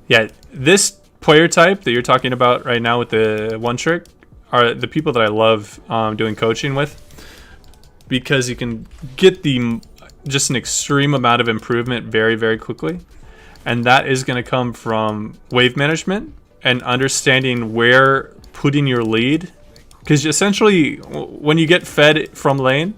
yeah, this player type that you're talking about right now with the One Trick are the people that I love doing coaching with, because you can get just an extreme amount of improvement very, very quickly. And that is going to come from wave management and understanding where putting your lead. Because essentially, when you get fed from lane,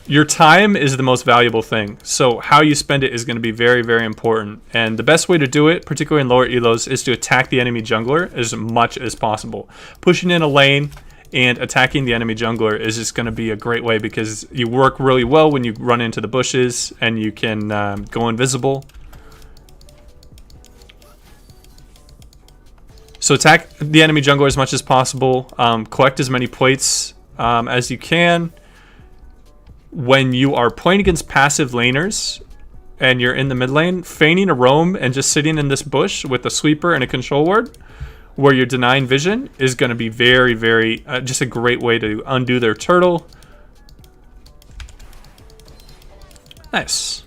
your time is the most valuable thing. So how you spend it is going to be very, very important. And the best way to do it, particularly in lower elos, is to attack the enemy jungler as much as possible. Pushing in a lane and attacking the enemy jungler is just going to be a great way, because you work really well when you run into the bushes and you can go invisible. So attack the enemy jungler as much as possible. Collect as many plates as you can. When you are playing against passive laners and you're in the mid lane, feigning a roam and just sitting in this bush with a sweeper and a control ward where you're denying vision is going to be very, very, just a great way to undo their turtle. Nice.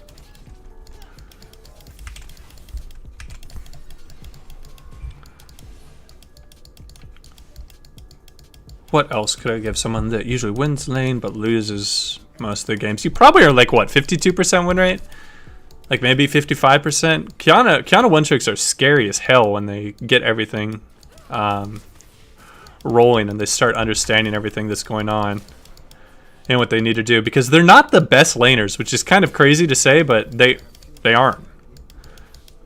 What else could I give someone that usually wins lane but loses most of the games? You probably are like, what, 52% win rate? Like maybe 55%? Kiana one tricks are scary as hell when they get everything rolling and they start understanding everything that's going on and what they need to do, because they're not the best laners, which is kind of crazy to say, but they aren't.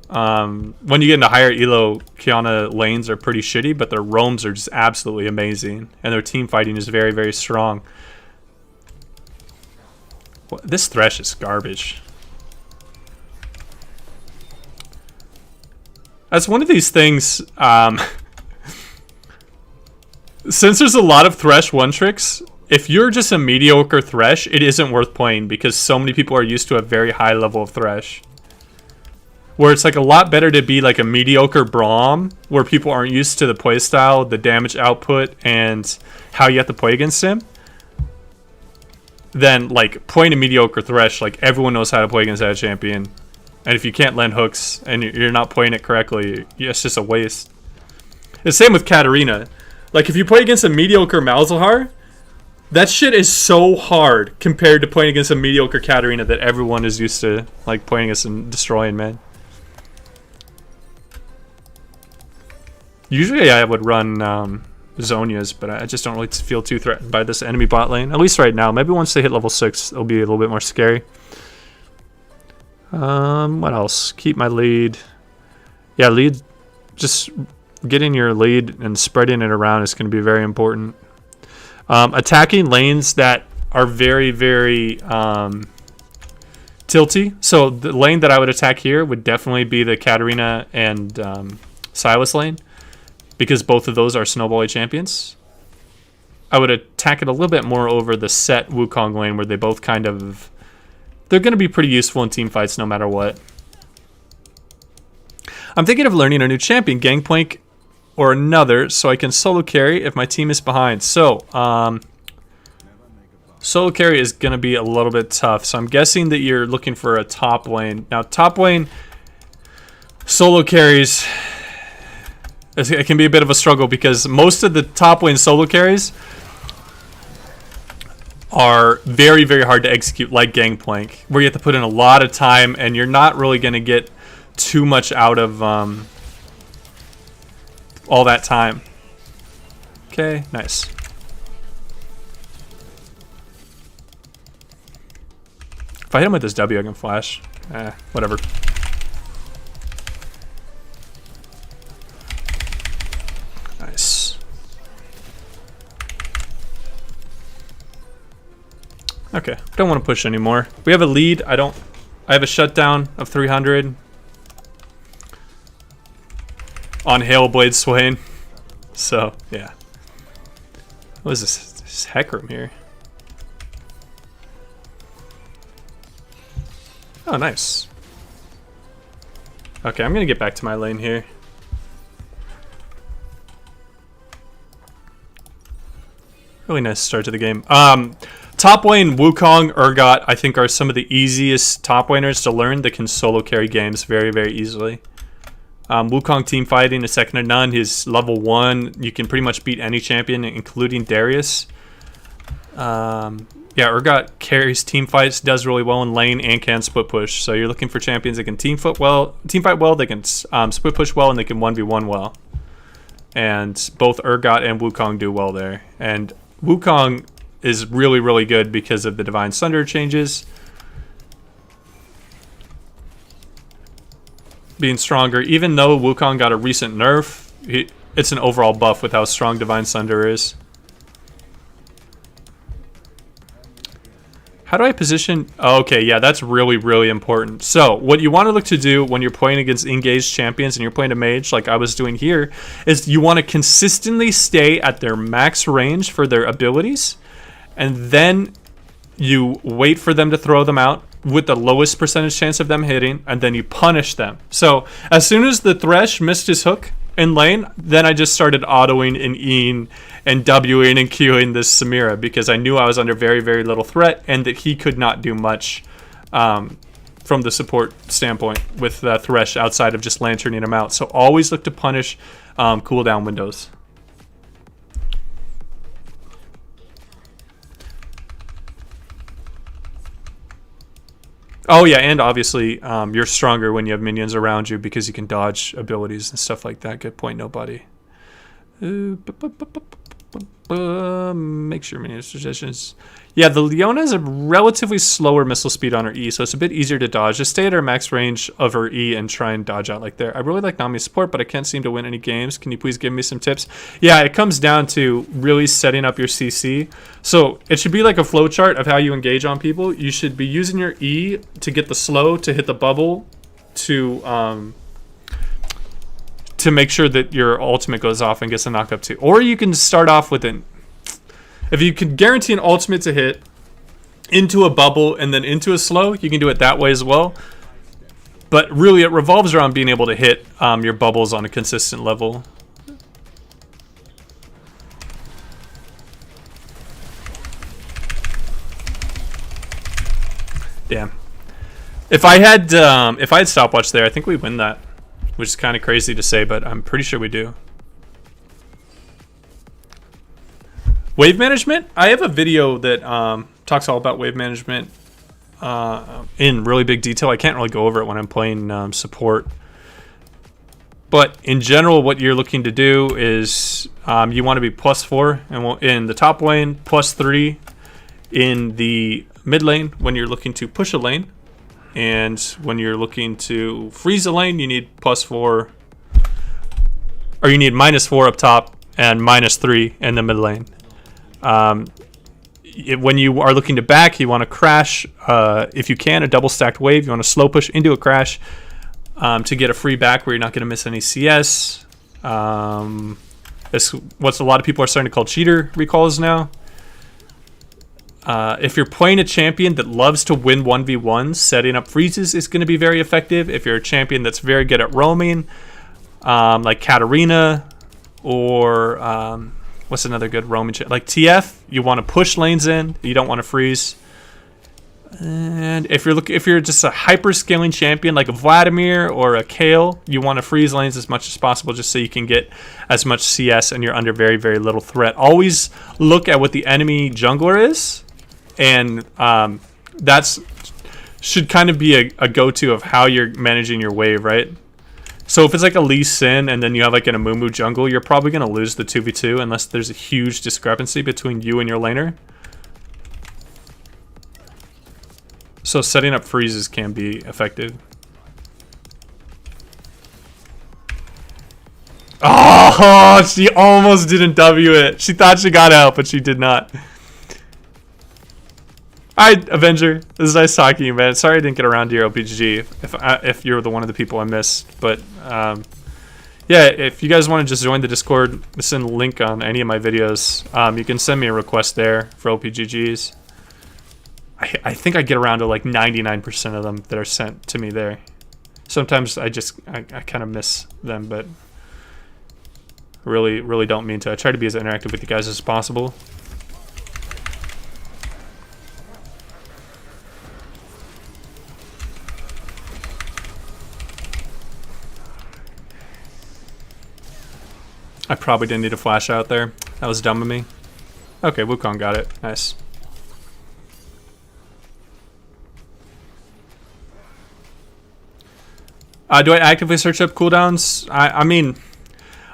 When you get into higher elo, Kiana lanes are pretty shitty, but their roams are just absolutely amazing, and their team fighting is very, very strong. This Thresh is garbage. That's one of these things, since there's a lot of Thresh one tricks, if you're just a mediocre Thresh, it isn't worth playing, because so many people are used to a very high level of Thresh. Where it's like a lot better to be like a mediocre Braum, where people aren't used to the playstyle, the damage output, and how you have to play against him, than like playing a mediocre Thresh. Like everyone knows how to play against that champion, and if you can't land hooks and you're not playing it correctly, it's just a waste. The same with Katarina. Like if you play against a mediocre Malzahar, that shit is so hard compared to playing against a mediocre Katarina that everyone is used to like playing against and destroying, man. Usually I would run Zonias, but I just don't really feel too threatened by this enemy bot lane. At least right now. Maybe once they hit level 6, it'll be a little bit more scary. What else? Keep my lead. Yeah, lead. Just getting your lead and spreading it around is going to be very important. Attacking lanes that are very, very tilty. So the lane that I would attack here would definitely be the Katarina and Silas lane, because both of those are Snowball champions. I would attack it a little bit more over the set Wukong lane, where they both kind of... They're going to be pretty useful in team fights no matter what. I'm thinking of learning a new champion, Gangplank or another, so I can solo carry if my team is behind. So, solo carry is going to be a little bit tough. So I'm guessing that you're looking for a top lane. Now, top lane solo carries... It can be a bit of a struggle, because most of the top lane solo carries are very, very hard to execute, like Gangplank, where you have to put in a lot of time and you're not really going to get too much out of all that time. Okay, nice. If I hit him with this W, I can flash. Whatever. Nice. Okay, don't want to push anymore. We have a lead. I don't I have a shutdown of 300 on Hailblade Swain. So, yeah. What is this? This heck room here. Oh, nice. Okay, I'm gonna get back to my lane here. Really nice start to the game. Top lane, Wukong, Urgot, I think are some of the easiest top laners to learn that can solo carry games very, very easily. Wukong team fighting is second to none. He's level 1. You can pretty much beat any champion, including Darius. Yeah, Urgot carries team fights, does really well in lane, and can split push. So you're looking for champions that can team fight well, they can split push well, and they can 1v1 well. And both Urgot and Wukong do well there. And Wukong is really, really good because of the Divine Sunder changes. Being stronger, even though Wukong got a recent nerf, it's an overall buff with how strong Divine Sunder is. How do I position? Oh, okay, yeah, that's really, really important. So what you want to look to do when you're playing against engaged champions and you're playing a mage like I was doing here is you want to consistently stay at their max range for their abilities, and then you wait for them to throw them out with the lowest percentage chance of them hitting, and then you punish them. So as soon as the Thresh missed his hook in lane, then I just started autoing and E'ing and W'ing and Qing this Samira because I knew I was under very, very little threat and that he could not do much from the support standpoint with Thresh outside of just lanterning him out. So always look to punish cooldown windows. Oh yeah, and obviously you're stronger when you have minions around you because you can dodge abilities and stuff like that. Good point, nobody. Make sure minion suggestions. Yeah, the Leona has a relatively slower missile speed on her E, so it's a bit easier to dodge. Just stay at her max range of her E and try and dodge out like there. I really like Nami's support, but I can't seem to win any games. Can you please give me some tips? Yeah, it comes down to really setting up your CC. So it should be like a flowchart of how you engage on people. You should be using your E to get the slow, to hit the bubble, to make sure that your ultimate goes off and gets a knock up too. Or you can start off with an... If you can guarantee an ultimate to hit into a bubble and then into a slow, you can do it that way as well. But really, it revolves around being able to hit your bubbles on a consistent level. Damn. If I had stopwatch there, I think we win that, which is kind of crazy to say, but I'm pretty sure we do. Wave management? I have a video that talks all about wave management in really big detail. I can't really go over it when I'm playing support. But in general, what you're looking to do is you want to be +4 in the top lane, +3 in the mid lane when you're looking to push a lane. And when you're looking to freeze a lane, you need +4, or you need -4 up top and -3 in the mid lane. When you are looking to back, you want to crash, if you can, a double stacked wave. You want to slow push into a crash to get a free back where you're not going to miss any CS. It's what a lot of people are starting to call cheater recalls now. If you're playing a champion that loves to win 1v1s, setting up freezes is going to be very effective. If you're a champion that's very good at roaming, like Katarina, or what's another good roaming like TF, you want to push lanes in, you don't want to freeze. And if you're just a hyper scaling champion like a Vladimir or a Kale, you want to freeze lanes as much as possible just so you can get as much CS and you're under very, very little threat. Always look at what the enemy jungler is, and that's should kind of be a go-to of how you're managing your wave, right? So if it's like a Lee Sin and then you have like an Amumu jungle, you're probably going to lose the 2v2 unless there's a huge discrepancy between you and your laner. So setting up freezes can be effective. Oh, she almost didn't W it. She thought she got out, but she did not. Alright, Avenger. This is nice talking to you, man. Sorry I didn't get around to your LPG if you're the one of the people I missed. But, yeah, if you guys want to just join the Discord, send a link on any of my videos. You can send me a request there for LPGGs. I think I get around to like 99% of them that are sent to me there. Sometimes I kind of miss them, but really don't mean to. I try to be as interactive with you guys as possible. I probably didn't need a flash out there. That was dumb of me. Okay, Wukong got it. Nice. Do I actively search up cooldowns? I mean,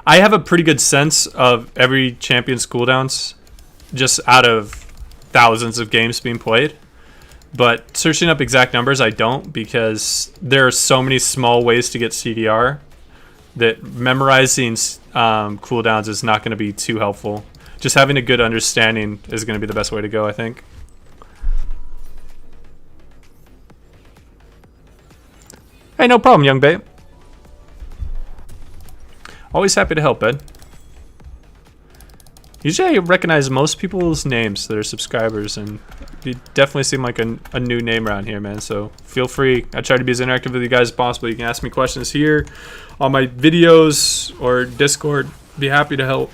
I have a pretty good sense of every champion's cooldowns just out of thousands of games being played. But searching up exact numbers, I don't, because there are so many small ways to get CDR that memorizing cooldowns is not going to be too helpful. Just having a good understanding is going to be the best way to go, I think. Hey, no problem, young babe. Always happy to help, bud. Usually I recognize most people's names that are subscribers, and you definitely seem like a new name around here, man. So feel free. I try to be as interactive with you guys as possible. You can ask me questions here on my videos or Discord. Be happy to help.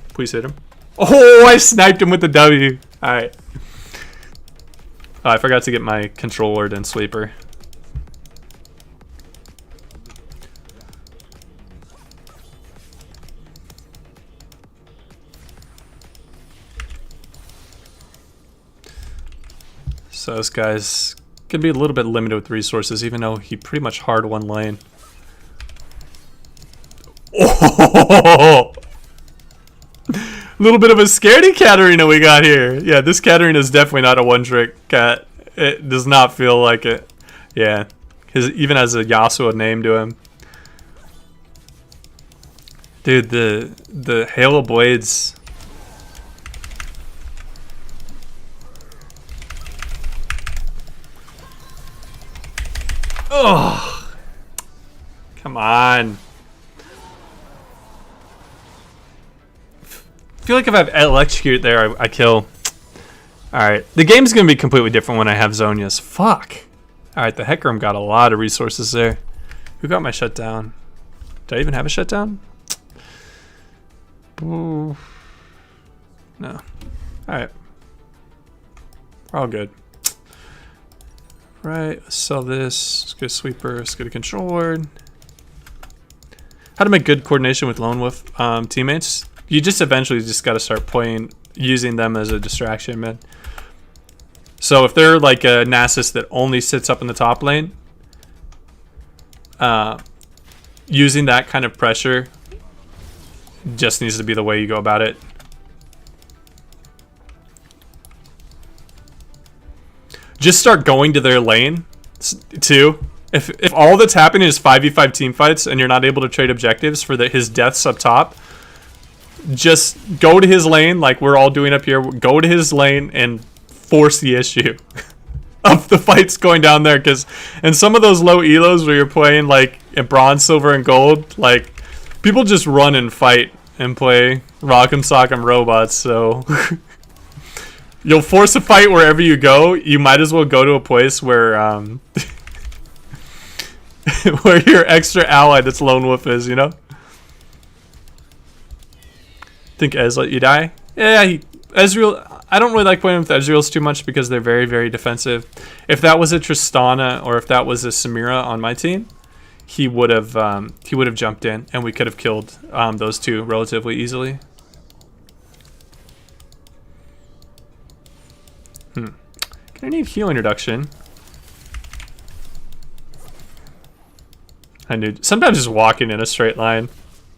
Please hit him. Oh, I sniped him with the W. All right. I forgot to get my control word and sleeper. So this guy's gonna be a little bit limited with resources, even though he pretty much hard one lane. Oh! Little bit of a scaredy Katarina we got here. Yeah, this Katarina is definitely not a one-trick cat. It does not feel like it. Yeah, even has a Yasuo name to him. Dude, the Halo Blades. Oh, come on. I feel like if I have electrocute there, I kill. Alright, the game's gonna be completely different when I have Zhonya's. Fuck. Alright, the Hecarim got a lot of resources there. Who got my shutdown? Did I even have a shutdown? Ooh. No. Alright. We're all good. Right, let's sell this. Let's get a sweeper. Let's get a control ward. How to make good coordination with Lone Wolf teammates? You just eventually just got to start using them as a distraction, man. So if they're like a Nasus that only sits up in the top lane, using that kind of pressure just needs to be the way you go about it. Just start going to their lane, too. If all that's happening is 5v5 team fights and you're not able to trade objectives for his deaths up top, just go to his lane like we're all doing up here. Go to his lane and force the issue of the fights going down there. Because in some of those low elos where you're playing like in bronze, silver, and gold, like people just run and fight and play Rock'em Sock'em Robots, so... You'll force a fight wherever you go. You might as well go to a place where where your extra ally that's Lone Wolf is, you know? Think Ez let you die? Yeah, Ezreal, I don't really like playing with Ezreals too much because they're very, very defensive. If that was a Tristana or if that was a Samira on my team, he would have jumped in and we could have killed those two relatively easily. I need heal introduction. I knew sometimes just walking in a straight line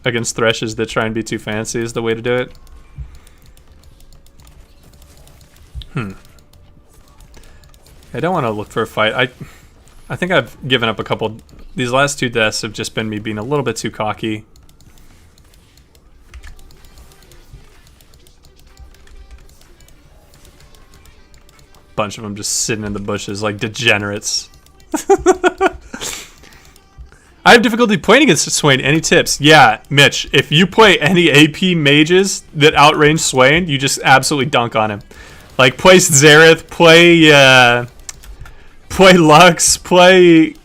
against Threshes that try and be too fancy is the way to do it. I don't want to look for a fight. I think I've given up a couple. These last two deaths have just been me being a little bit too cocky. bunch of them just sitting in the bushes like degenerates. I have difficulty playing against Swain. Any tips? Yeah, Mitch, if you play any AP mages that outrange Swain, you just absolutely dunk on him. Like, play Xerath, play Lux, play...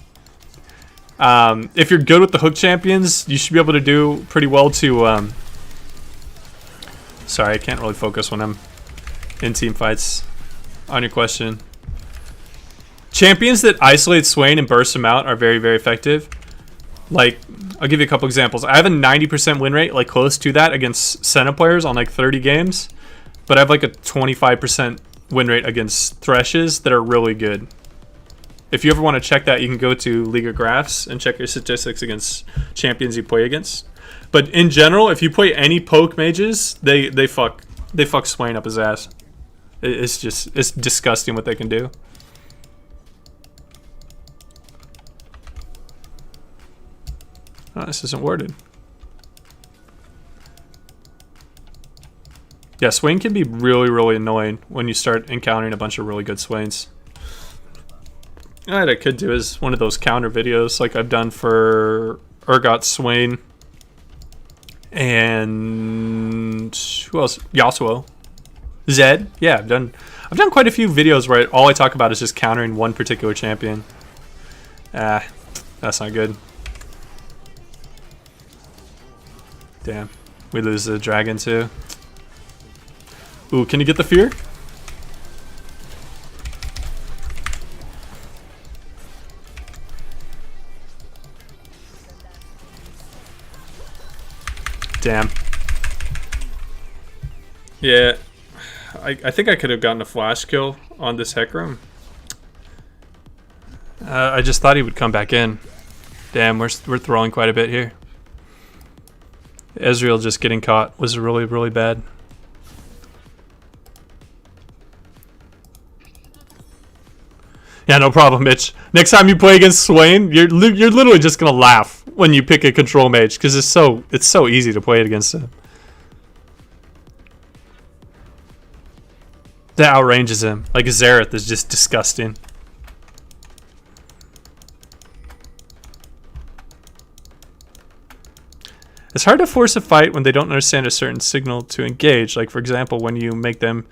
if you're good with the hook champions, you should be able to do pretty well to... Sorry, I can't really focus when I'm in team fights. On your question. Champions that isolate Swain and burst him out are very, very effective. Like, I'll give you a couple examples. I have a 90% win rate, like close to that, against Senna players on like 30 games. But I have like a 25% win rate against Threshes that are really good. If you ever want to check that, you can go to League of Graphs and check your statistics against champions you play against. But in general, if you play any poke mages, they fuck Swain up his ass. It's disgusting what they can do. Oh, this isn't worded. Yeah, Swain can be really, really annoying when you start encountering a bunch of really good Swains. What I could do is one of those counter videos like I've done for Urgot Swain and who else? Yasuo. Zed. Yeah, I've done quite a few videos where all I talk about is just countering one particular champion. That's not good. Damn. We lose the dragon too. Ooh, can you get the fear? Damn. Yeah. I think I could have gotten a flash kill on this Hecarim. I just thought he would come back in. Damn, we're throwing quite a bit here. Ezreal just getting caught was really, really bad. Yeah, no problem, Mitch. Next time you play against Swain, you're literally just gonna laugh when you pick a control mage because it's so easy to play it against him. That outranges him. Like Xerath is just disgusting. It's hard to force a fight when they don't understand a certain signal to engage. Like, for example, when you make them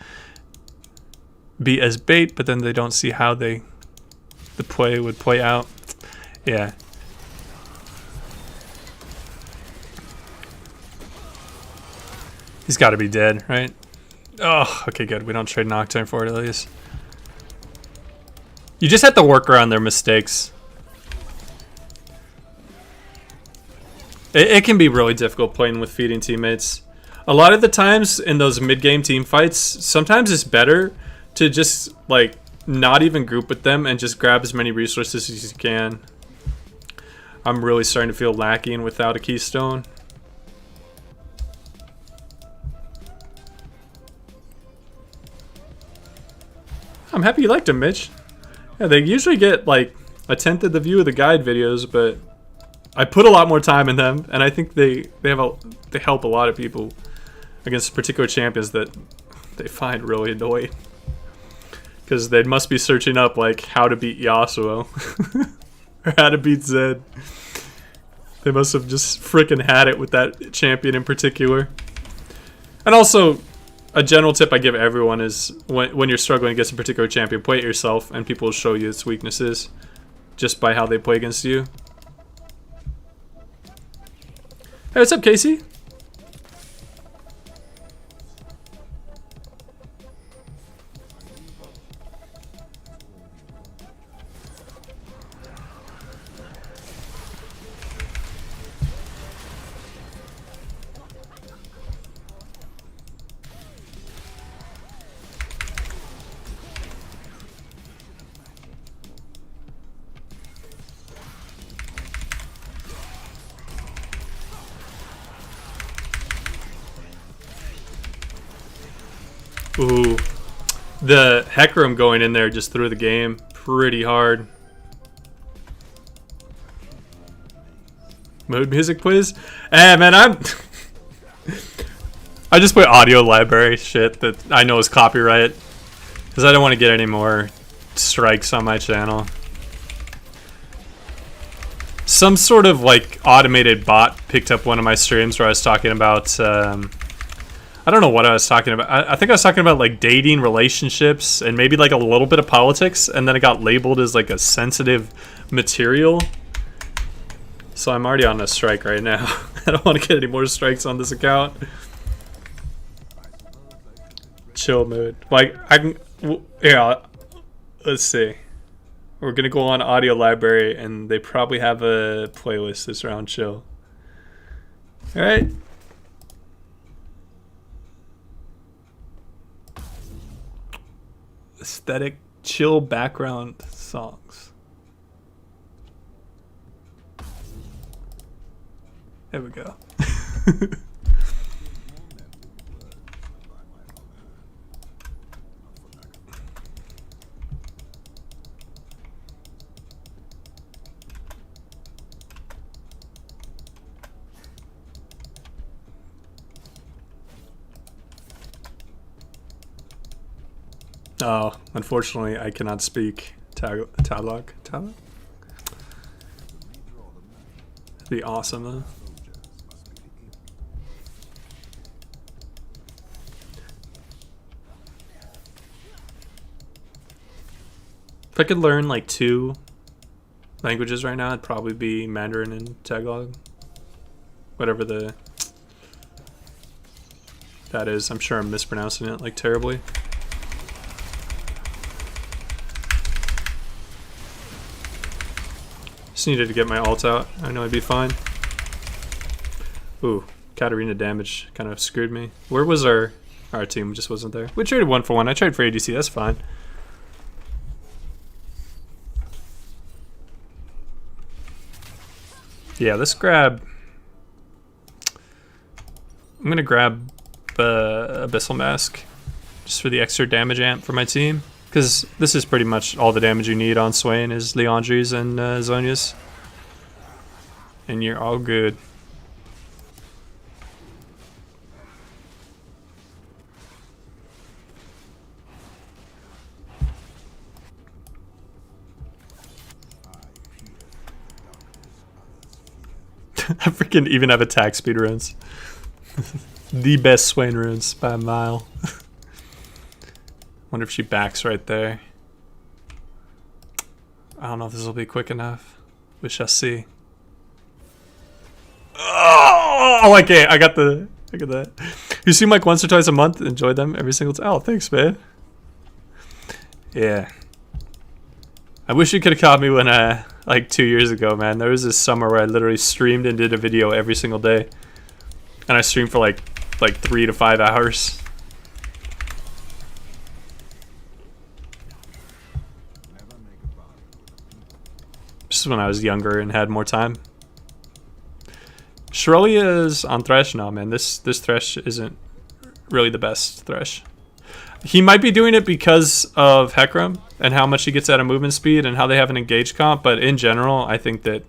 be as bait, but then they don't see how the play would play out. Yeah. He's got to be dead, right? Oh, okay, good. We don't trade Nocturne for it, at least. You just have to work around their mistakes. It can be really difficult playing with feeding teammates. A lot of the times in those mid-game team fights, sometimes it's better to just, like, not even group with them and just grab as many resources as you can. I'm really starting to feel lacking without a keystone. I'm happy you liked them, Mitch. Yeah, they usually get like a tenth of the view of the guide videos, but I put a lot more time in them, and I think they help a lot of people against particular champions that they find really annoying. Because they must be searching up like how to beat Yasuo or how to beat Zed. They must have just freaking had it with that champion in particular. And also, a general tip I give everyone is when you're struggling against a particular champion, play it yourself and people will show you its weaknesses just by how they play against you. Hey, what's up, Casey? Ooh, the Hecarim going in there just threw the game pretty hard. Mood music, please. Hey, man, I just play audio library shit that I know is copyright. Because I don't want to get any more strikes on my channel. Some sort of like automated bot picked up one of my streams where I was talking about I don't know what I was talking about. I think I was talking about like dating, relationships, and maybe like a little bit of politics, and then it got labeled as like a sensitive material. So I'm already on a strike right now. I don't want to get any more strikes on this account. Chill mode. Like I can, yeah. Let's see. We're gonna go on audio library, and they probably have a playlist that's around chill. All right. Aesthetic, chill background songs. There we go. Oh, unfortunately, I cannot speak Tagalog. That'd be awesome, though. If I could learn like 2 languages right now, it'd probably be Mandarin and Tagalog. Whatever that is. I'm sure I'm mispronouncing it like terribly. Just needed to get my ult out. I know I'd be fine. Ooh, Katarina damage kind of screwed me. Where was our team? Just wasn't there. We traded 1 for 1. I traded for ADC. That's fine. Yeah, let's grab. I'm gonna grab Abyssal Mask just for the extra damage amp for my team. Because this is pretty much all the damage you need on Swain is Leandri's and Zhonya's. And you're all good. I freaking even have attack speed runes. The best Swain runes by a mile. Wonder if she backs right there. I don't know if this will be quick enough. We shall see. Oh, okay, I got that. You seem like once or twice a month. Enjoy them every single time. Oh, thanks, man. Yeah. I wish you could have caught me when like 2 years ago, man. There was this summer where I literally streamed and did a video every single day, and I streamed for like 3 to 5 hours. Just when I was younger and had more time. Shirelia's on Thresh now, man. This Thresh isn't really the best Thresh. He might be doing it because of Hecarim and how much he gets out of movement speed and how they have an engaged comp, but in general, I think that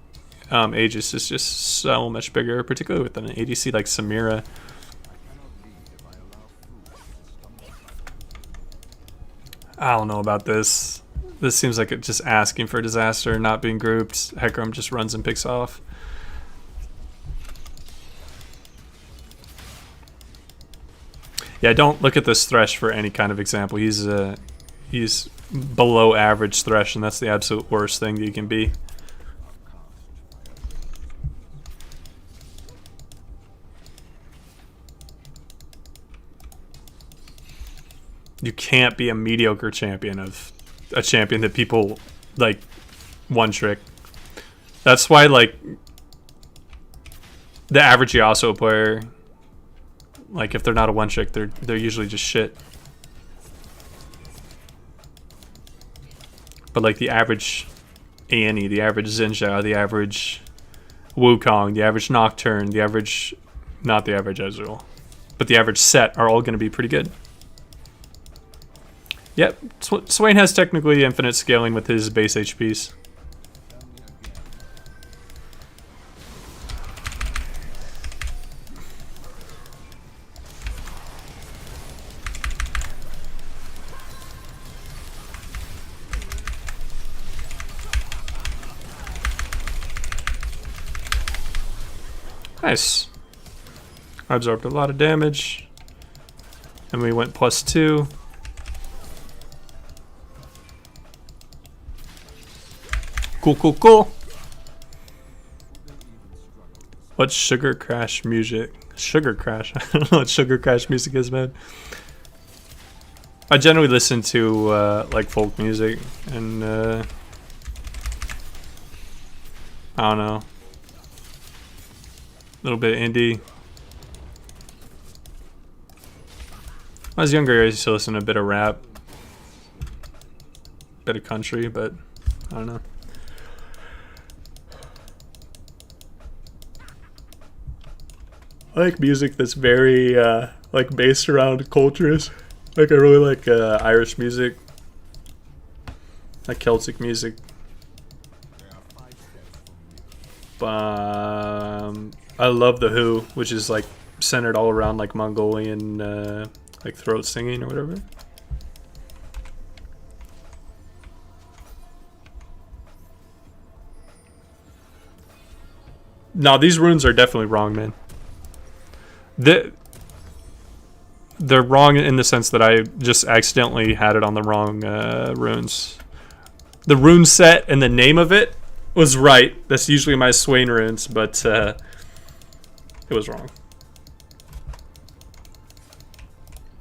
Aegis is just so much bigger, particularly with an ADC like Samira. I don't know about this. This seems like it's just asking for disaster, not being grouped. Hecarim just runs and picks off. Yeah, don't look at this Thresh for any kind of example. He's below average Thresh, and that's the absolute worst thing that you can be. You can't be a mediocre champion of a champion that people like one trick. That's why like the average Yasuo player, like if they're not a one trick, they're usually just shit. But like the average Annie, the average Xinjia, the average Wukong, the average Nocturne, the average, not the average Ezreal, but the average Set are all going to be pretty good. Yep, Swain has technically infinite scaling with his base HPs. Nice. I absorbed a lot of damage. And we went +2. Cool. What's Sugar Crash music? Sugar Crash? I don't know what Sugar Crash music is, man. I generally listen to like folk music and I don't know. A little bit of indie. When I was younger, I used to listen to a bit of rap. A bit of country, but I don't know. I like music that's very like based around cultures. Like I really like Irish music, like Celtic music. I love the Who, which is like centered all around like Mongolian like throat singing or whatever. No, these runes are definitely wrong, man. They're wrong in the sense that I just accidentally had it on the wrong runes. The rune set and the name of it was right. That's usually my Swain runes, but it was wrong.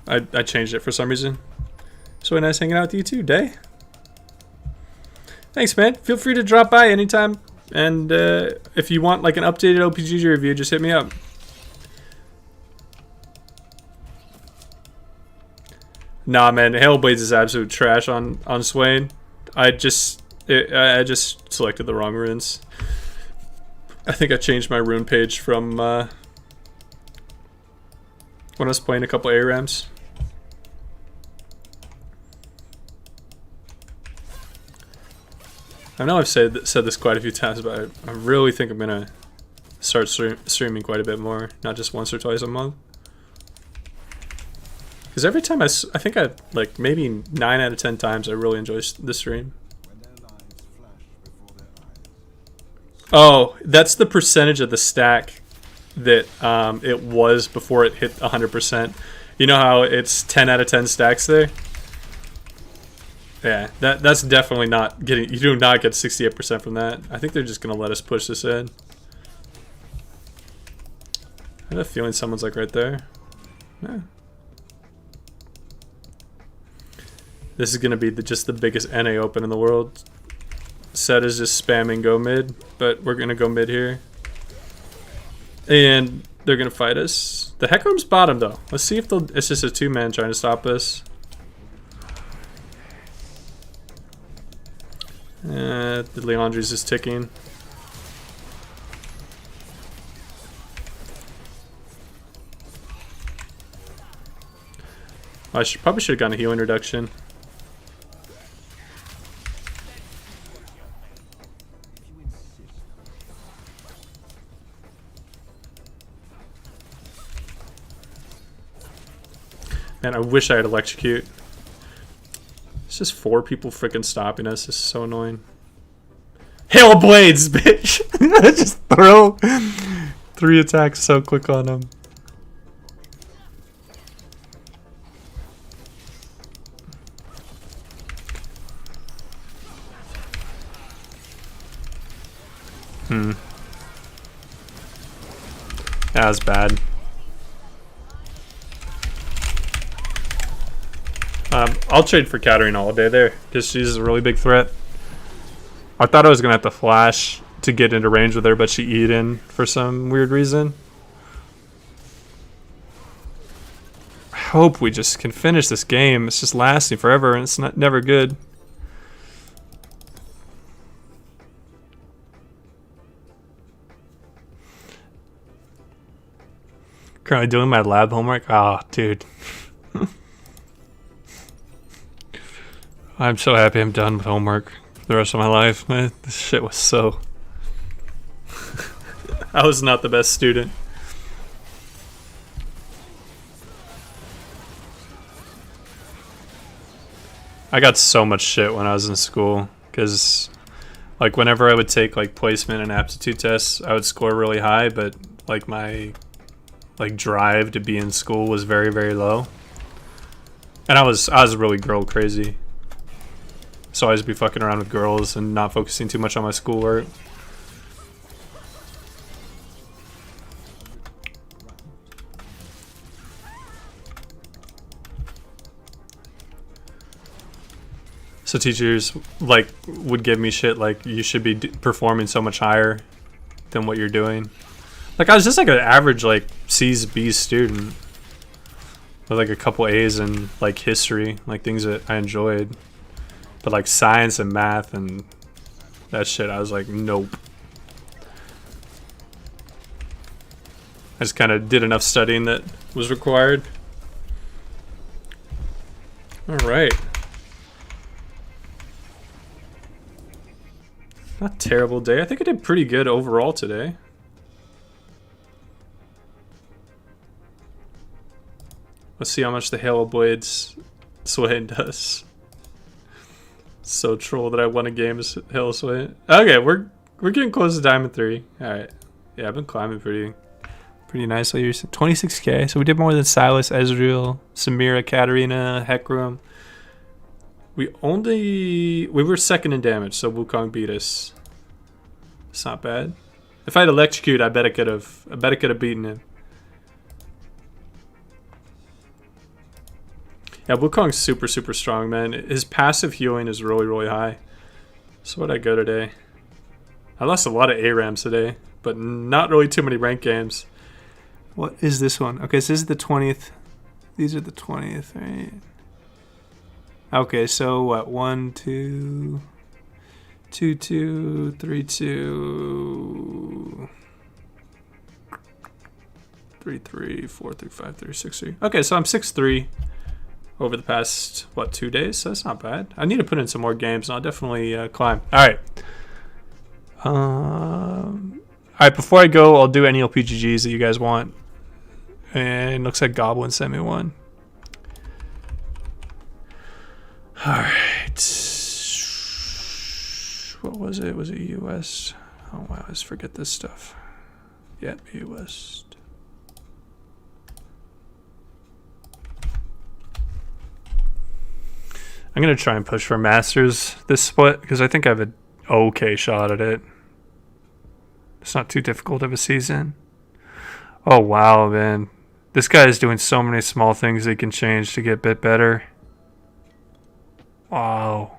I changed it for some reason. So nice hanging out with you too, Day. Thanks, man. Feel free to drop by anytime. And if you want like an updated OPGG review, just hit me up. Nah, man, Hailblades is absolute trash on Swain. I just selected the wrong runes. I think I changed my rune page from when I was playing a couple ARAMs. I know I've said this quite a few times, but I really think I'm gonna start streaming quite a bit more, not just once or twice a month. Because every time I think I like maybe 9 out of 10 times I really enjoy the stream. Oh, that's the percentage of the stack that it was before it hit 100%. You know how it's 10 out of 10 stacks there? Yeah, that's definitely not getting. You do not get 68% from that. I think they're just gonna let us push this in. I have a feeling someone's like right there. Yeah. This is gonna be just the biggest NA open in the world. Set is just spamming go mid, but we're gonna go mid here. And they're gonna fight us. The Hecarim's bottom though. Let's see if it's just a 2-man trying to stop us. The Leandri's is ticking. I probably should have gotten a heal introduction. Man, I wish I had electrocute. It's just 4 people freaking stopping us. This is so annoying. Hail blades, bitch! Just throw 3 attacks so quick on them. That was bad. I'll trade for Katarina all day there, because she's a really big threat. I thought I was going to have to flash to get into range with her, but she E'd in for some weird reason. I hope we just can finish this game. It's just lasting forever, and it's never good. Currently doing my lab homework. Oh, dude. I'm so happy I'm done with homework for the rest of my life. Man, this shit was so... I was not the best student. I got so much shit when I was in school, because like whenever I would take like placement and aptitude tests, I would score really high, but like my drive to be in school was very, very low. And I was really girl crazy. So I just be fucking around with girls and not focusing too much on my schoolwork. So teachers like would give me shit like you should be performing so much higher than what you're doing. Like I was just like an average like C's B's student with like a couple A's in like history, like things that I enjoyed. But like science and math and that shit, I was like, nope. I just kind of did enough studying that was required. All right. Not a terrible day. I think I did pretty good overall today. Let's see how much the Halo Blades Swain does. So troll that I won a game as Halo Swain. Okay, we're getting close to Diamond 3. Alright. Yeah, I've been climbing pretty nicely. 26k. So we did more than Silas, Ezreal, Samira, Katarina, Hecarim. We were second in damage, so Wukong beat us. It's not bad. If I had electrocute, I bet I could have beaten him. Yeah, Wukong's super, super strong, man. His passive healing is really, really high. So what'd I go today? I lost a lot of ARAMs today, but not really too many ranked games. What is this one? Okay, so this is the 20th. These are the 20th, right? Okay, so what? 1, 2, 2, 2, 3, 2, 3, 3, 4, 3, 5, 3, 6, 3. Okay, so I'm 6-3 over the past, what, 2 days? So that's not bad. I need to put in some more games, and I'll definitely climb. All right. All right, before I go, I'll do any LPGGs that you guys want. And looks like Goblin sent me one. Alright. What was it? Was it US? Oh, I always forget this stuff. Yeah, US. I'm going to try and push for Masters this split because I think I have an okay shot at it. It's not too difficult of a season. Oh, wow, man. This guy is doing so many small things he can change to get a bit better. Wow.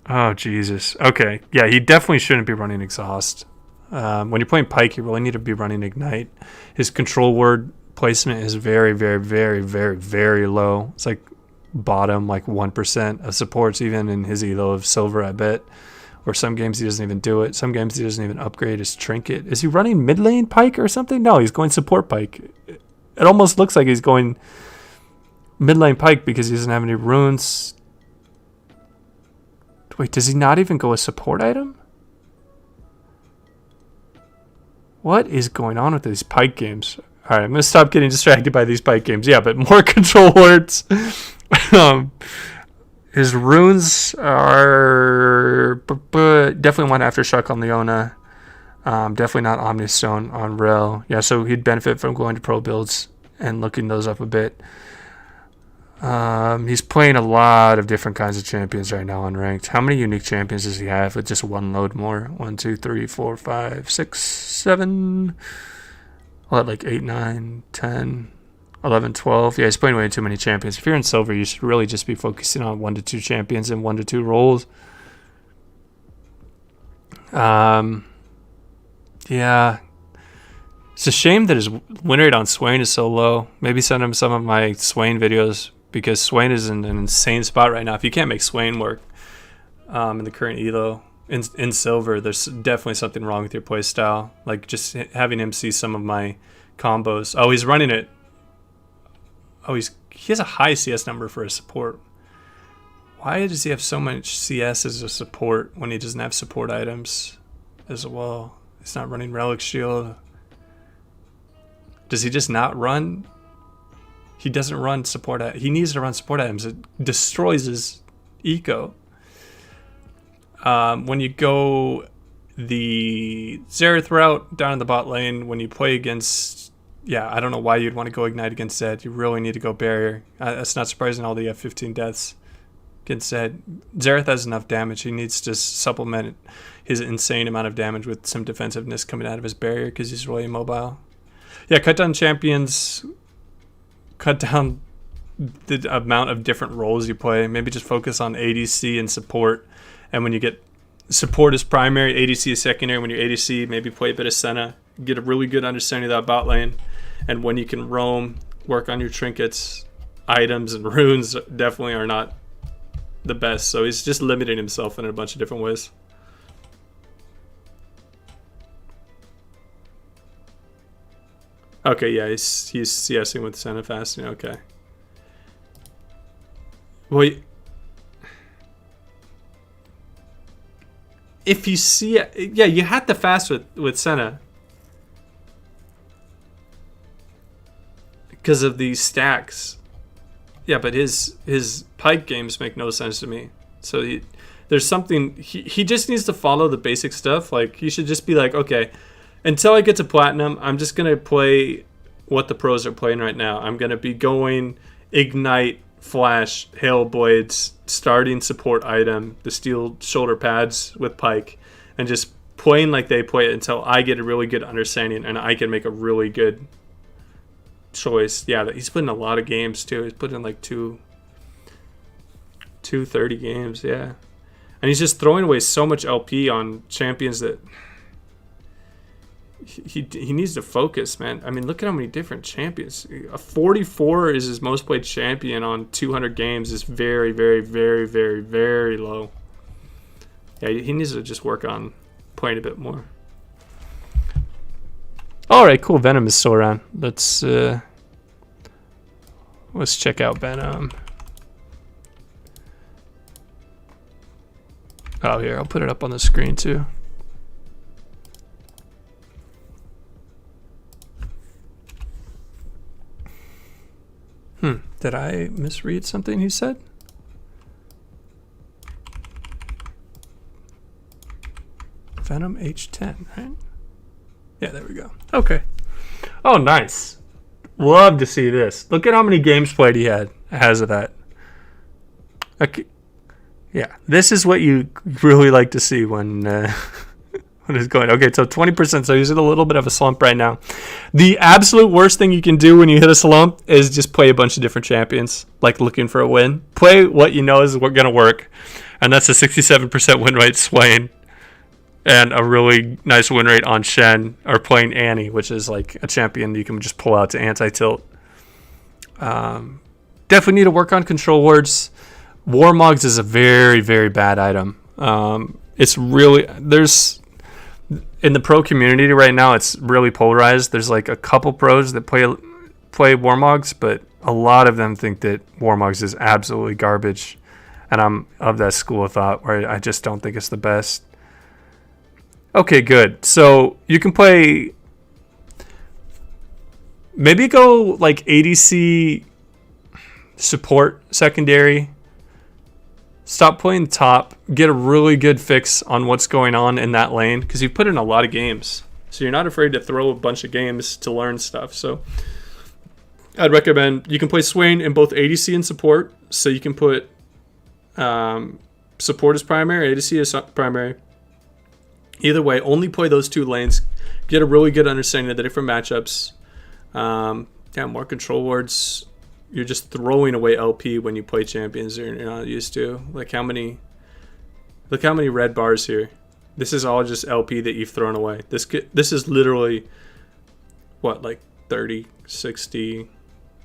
Oh, Jesus. Okay. Yeah, he definitely shouldn't be running Exhaust. When you're playing Pyke, you really need to be running Ignite. His control word placement is very, very, very, very, very low. It's like bottom, like 1% of supports, even in his elo of Silver, I bet. Or some games he doesn't even do it. Some games he doesn't even upgrade his trinket. Is he running mid lane Pyke or something? No, he's going support Pyke. It almost looks like he's going mid lane Pyke because he doesn't have any runes. Wait, does he not even go a support item? What is going on with these Pyke games? All right, I'm going to stop getting distracted by these Pyke games. Yeah, but more control words. His runes are definitely one Aftershock on Leona. Definitely not Omnistone on Rel. Yeah, so he'd benefit from going to pro builds and looking those up a bit. He's playing a lot of different kinds of champions right now on ranked. How many unique champions does he have with just one load more? 1, 2, 3, 4, 5, 6, 7. What, like 8, 9, 10, 11, 12. Yeah, he's playing way too many champions. If you're in Silver, you should really just be focusing on 1 to 2 champions and 1 to 2 roles. Yeah. It's a shame that his win rate on Swain is so low. Maybe send him some of my Swain videos because Swain is in an insane spot right now. If you can't make Swain work in the current elo in Silver, there's definitely something wrong with your play style. Like just having him see some of my combos. Oh, he's running it. Oh, he has a high CS number for a support. Why does he have so much CS as a support when he doesn't have support items as well? He's not running Relic Shield. Does he just not run? He doesn't run support. He needs to run support items. It destroys his eco. When you go the Xerath route down in the bot lane when you play against. Yeah, I don't know why you'd want to go Ignite against Zed. You really need to go Barrier. That's not surprising, all the F15 deaths against Zed. Xerath has enough damage. He needs to supplement his insane amount of damage with some defensiveness coming out of his Barrier because he's really immobile. Yeah, cut down champions. Cut down the amount of different roles you play. Maybe just focus on ADC and support. And when you get support as primary, ADC is secondary. When you're ADC, maybe play a bit of Senna. Get a really good understanding of that bot lane. And when you can roam, work on your trinkets, items, and runes definitely are not the best. So he's just limiting himself in a bunch of different ways. Okay, yeah, he's CSing with Senna fasting. Okay. Well, if you see it, yeah, you had to fast with Senna because of these stacks. Yeah, but his Pike games make no sense to me. So there's something he just needs to follow the basic stuff. Like he should just be like, okay, until I get to Platinum, I'm just gonna play what the pros are playing right now. I'm gonna be going Ignite, Flash, Hail Blades, starting support item, the steel shoulder pads with Pike, and just playing like they play it until I get a really good understanding and I can make a really good choice. Yeah, he's put in a lot of games too. He's put in like two 30 games, yeah. And he's just throwing away so much LP on champions that he needs to focus, man. I mean, look at how many different champions. A 44 is his most played champion on 200 games. Is very, very, very, very, very low. Yeah, he needs to just work on playing a bit more. All right, cool. Venom is still around. Let's check out Venom. Oh, here, I'll put it up on the screen too. Did I misread something he said? Venom H10, right? Yeah, there we go. Okay. Oh, nice. Love to see this. Look at how many games played he has of that. Okay. Yeah, this is what you really like to see when when it's going. Okay, so 20%. So he's in a little bit of a slump right now. The absolute worst thing you can do when you hit a slump is just play a bunch of different champions, like looking for a win. Play what you know is going to work, and that's a 67% win rate Swain, and a really nice win rate on Shen, or playing Annie, which is like a champion you can just pull out to anti-tilt. Definitely need to work on control words. Warmogs is a very, very bad item. It's really, there's, in the pro community right now, it's really polarized. There's like a couple pros that play Warmogs, but a lot of them think that Warmogs is absolutely garbage. And I'm of that school of thought where I just don't think it's the best. Okay, good. So you can play, maybe go like ADC support secondary. Stop playing top. Get a really good fix on what's going on in that lane, because you put in a lot of games. So you're not afraid to throw a bunch of games to learn stuff. So I'd recommend you can play Swain in both ADC and support. So you can put support as primary, ADC as primary. Either way, only play those two lanes. Get a really good understanding of the different matchups. Yeah, more control wards. You're just throwing away LP when you play champions you're not used to. Look how many red bars here. This is all just LP that you've thrown away. This is literally, what, like 30, 60,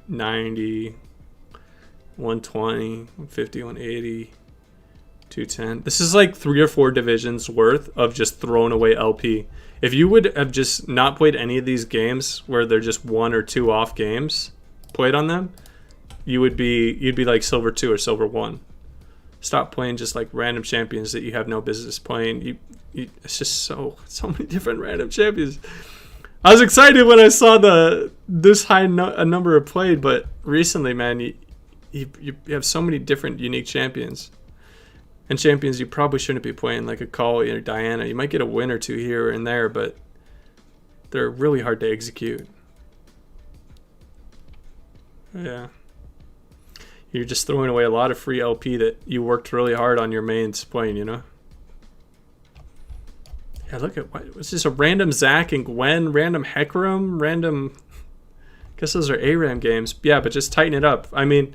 90, 120, 150, 180, 210. This is like 3 or 4 divisions worth of just throwing away LP. If you would have just not played any of these games where they're just 1 or 2 off games, played on them, you'd be like silver 2 or silver 1. Stop playing just like random champions that you have no business playing. It's just so many different random champions. I was excited when I saw this high a number of played, but recently, man, you have so many different unique champions. And champions, you probably shouldn't be playing like a Kali or Diana. You might get a win or two here and there, but they're really hard to execute. Yeah. You're just throwing away a lot of free LP that you worked really hard on your mains playing, you know? Yeah, look at what it's just a random Zac and Gwen, random Hecarim, random. Guess those are ARAM games. Yeah, but just tighten it up. I mean,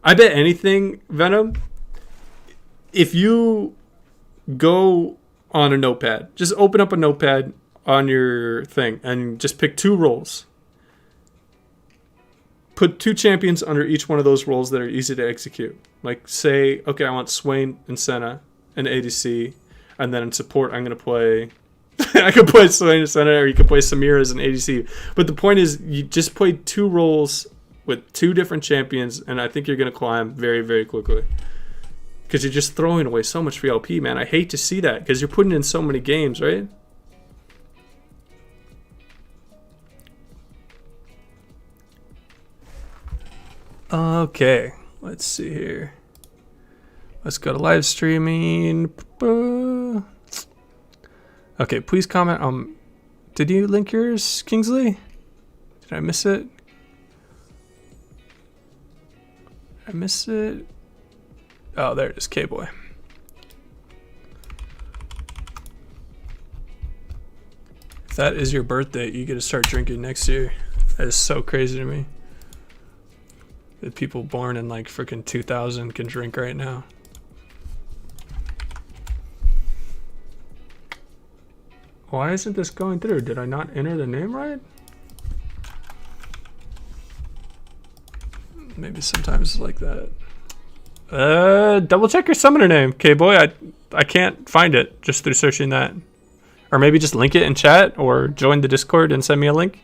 I bet anything, Venom, if you go on a notepad, just open up a notepad on your thing and just pick 2 roles. Put 2 champions under each one of those roles that are easy to execute. Like, say, okay, I want Swain and Senna and ADC, and then in support, I'm going to play... I could play Swain and Senna, or you could play Samira as an ADC. But the point is, you just play 2 roles with 2 different champions, and I think you're going to climb very, very quickly. Because you're just throwing away so much free LP, man. I hate to see that, because you're putting in so many games, right? Okay, let's see here. Let's go to live streaming. Okay, please comment. Did you link yours, Kingsley? Did I miss it? I miss it. Oh, there it is, K-Boy. If that is your birthday, you get to start drinking next year. That is so crazy to me. That people born in like freaking 2000 can drink right now. Why isn't this going through? Did I not enter the name right? Maybe sometimes it's like that. Double check your summoner name, K-Boy. I can't find it just through searching that. Or maybe just link it in chat or join the Discord and send me a link.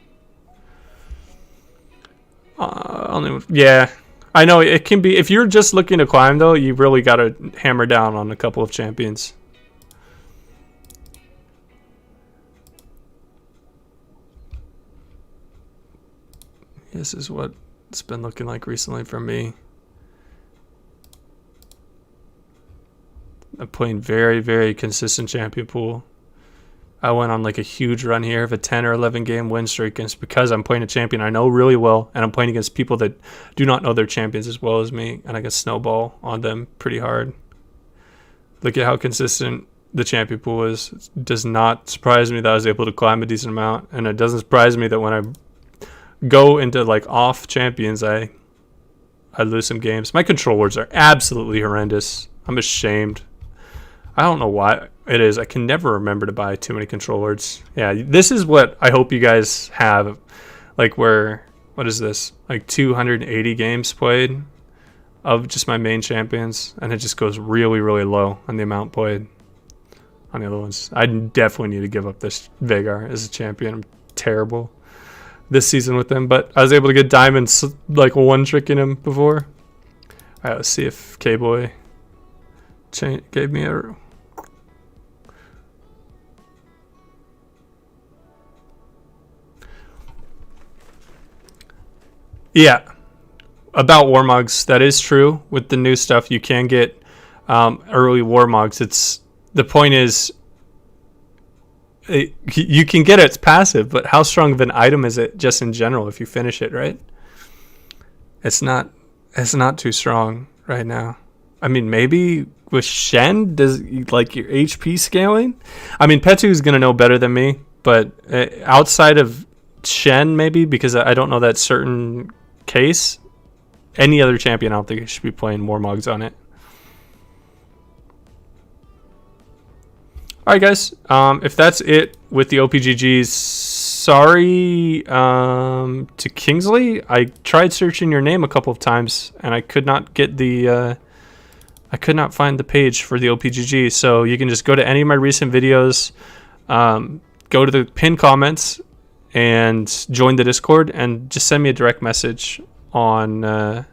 Yeah, I know it can be. If you're just looking to climb, though, you really got to hammer down on a couple of champions. This is what it's been looking like recently for me. I'm playing very, very consistent champion pool. I went on like a huge run here of a 10 or 11 game win streak, and it's because I'm playing a champion I know really well, and I'm playing against people that do not know their champions as well as me, and I can snowball on them pretty hard. Look at how consistent the champion pool is. It does not surprise me that I was able to climb a decent amount, and it doesn't surprise me that when I go into like off champions, I lose some games. My control words are absolutely horrendous. I'm ashamed. I don't know why it is. I can never remember to buy too many control words. Yeah, this is what I hope you guys have. Like where, what is this? Like 280 games played of just my main champions. And it just goes really, really low on the amount played on the other ones. I definitely need to give up this Veigar as a champion. I'm terrible this season with him. But I was able to get diamonds like one trick in him before. All right, let's see if K-Boy gave me a... Yeah, about Warmogs, that is true. With the new stuff, you can get early Warmogs. It's the point is, you can get it's passive, but how strong of an item is it just in general if you finish it, right? It's not too strong right now. I mean, maybe with Shen, does like your HP scaling? I mean, Petu is gonna know better than me, but outside of Shen, maybe because I don't know that certain case, any other champion I don't think I should be playing Warmogs on it. Alright guys, if that's it with the OPGGs, sorry to Kingsley. I tried searching your name a couple of times and I could not get the I could not find the page for the OPGG, so you can just go to any of my recent videos, go to the pinned comments and join the Discord, and just send me a direct message on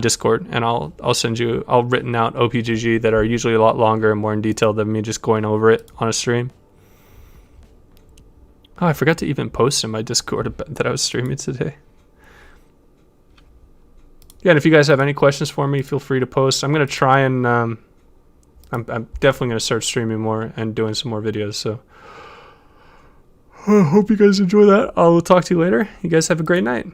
Discord, and I'll send you all written out OPGG that are usually a lot longer and more in detail than me just going over it on a stream. Oh, I forgot to even post in my Discord that I was streaming today. Yeah, and if you guys have any questions for me, feel free to post. I'm gonna try and I'm definitely gonna start streaming more and doing some more videos. So I hope you guys enjoy that. I'll talk to you later. You guys have a great night.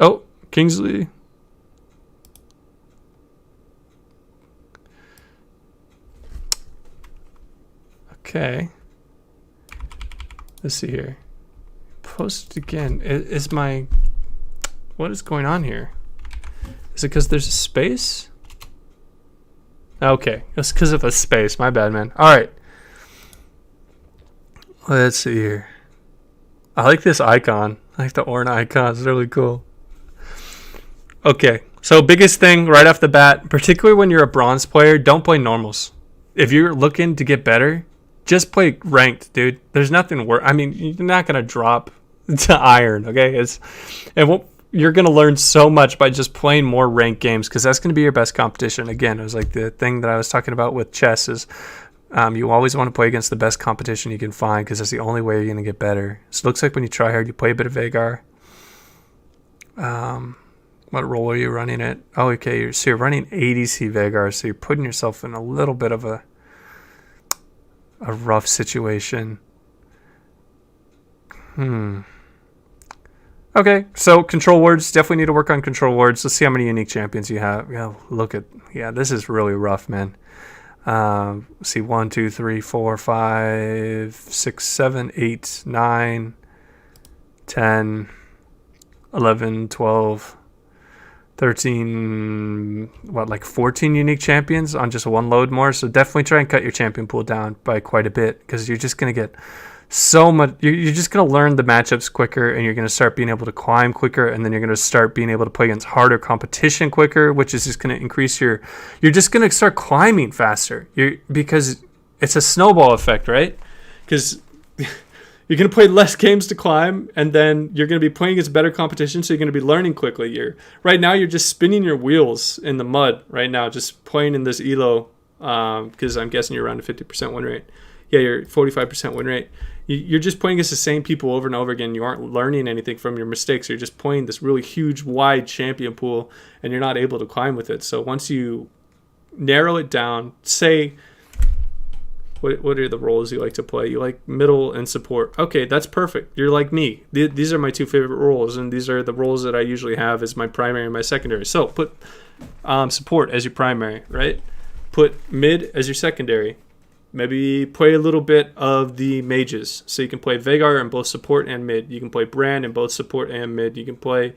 Oh, Kingsley. Okay. Let's see here. Post again. Is my... What is going on here? Is it because there's a space? Okay. It's because of a space. My bad, man. All right. Let's see here. I like this icon. I like the orange icon. It's really cool. Okay. So biggest thing right off the bat, particularly when you're a bronze player, don't play normals. If you're looking to get better, just play ranked, dude. There's nothing worse. I mean, you're not going to drop to iron, okay? You're going to learn so much by just playing more ranked games because that's going to be your best competition. Again, it was like the thing that I was talking about with chess is you always want to play against the best competition you can find because that's the only way you're going to get better. So it looks like when you try hard, you play a bit of Vagar. What role are you running at? Oh, okay. So you're running ADC Vagar, so you're putting yourself in a little bit of a rough situation. Okay, so control words. Definitely need to work on control words. Let's see how many unique champions you have. Yeah, this is really rough, man. Let's see, 1, 2, 3, 4, 5, 6, 7, 8, 9, 10, 11, 12, 13, like 14 unique champions on just one load more. So definitely try and cut your champion pool down by quite a bit because you're just going to get so much. You're just going to learn the matchups quicker and you're going to start being able to climb quicker. And then you're going to start being able to play against harder competition quicker, which is just going to increase you're just going to start climbing faster because it's a snowball effect, right? Because you're going to play less games to climb, and then you're going to be playing against better competition, so you're going to be learning quickly. Right now, you're just spinning your wheels in the mud right now, just playing in this ELO, because I'm guessing you're around a 50% win rate. Yeah, you're 45% win rate. You're just playing against the same people over and over again. You aren't learning anything from your mistakes. You're just playing this really huge, wide champion pool, and you're not able to climb with it. So once you narrow it down, say... What are the roles you like to play? You like middle and support. Okay, that's perfect. You're like me. These are my two favorite roles, and these are the roles that I usually have as my primary and my secondary. So put support as your primary, right? Put mid as your secondary. Maybe play a little bit of the mages. So you can play Vagar in both support and mid. You can play Brand in both support and mid. You can play...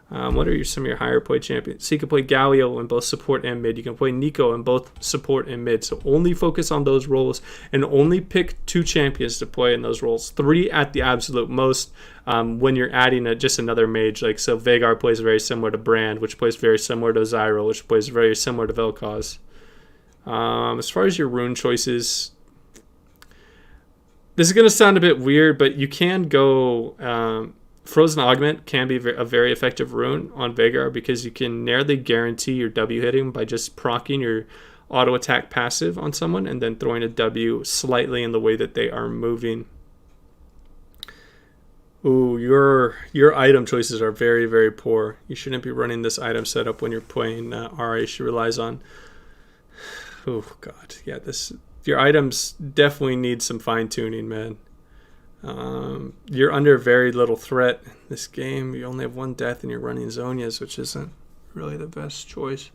what are some of your higher play champions? So you can play Galio in both support and mid. You can play Nico in both support and mid. So only focus on those roles and only pick 2 champions to play in those roles. 3 at the absolute most when you're adding just another mage. Like so Vagar plays very similar to Brand, which plays very similar to Zyro, which plays very similar to Vel'Koz. As far as your rune choices, this is going to sound a bit weird, but you can go... Frozen Augment can be a very effective rune on Vagar because you can nearly guarantee your W hitting by just proccing your auto attack passive on someone and then throwing a W slightly in the way that they are moving. Ooh, your item choices are very, very poor. You shouldn't be running this item setup when you're playing RA. She relies on... Oh, God. Yeah, your items definitely need some fine-tuning, man. You're under very little threat in this game. You only have 1 death and you're running Zonias, which isn't really the best choice.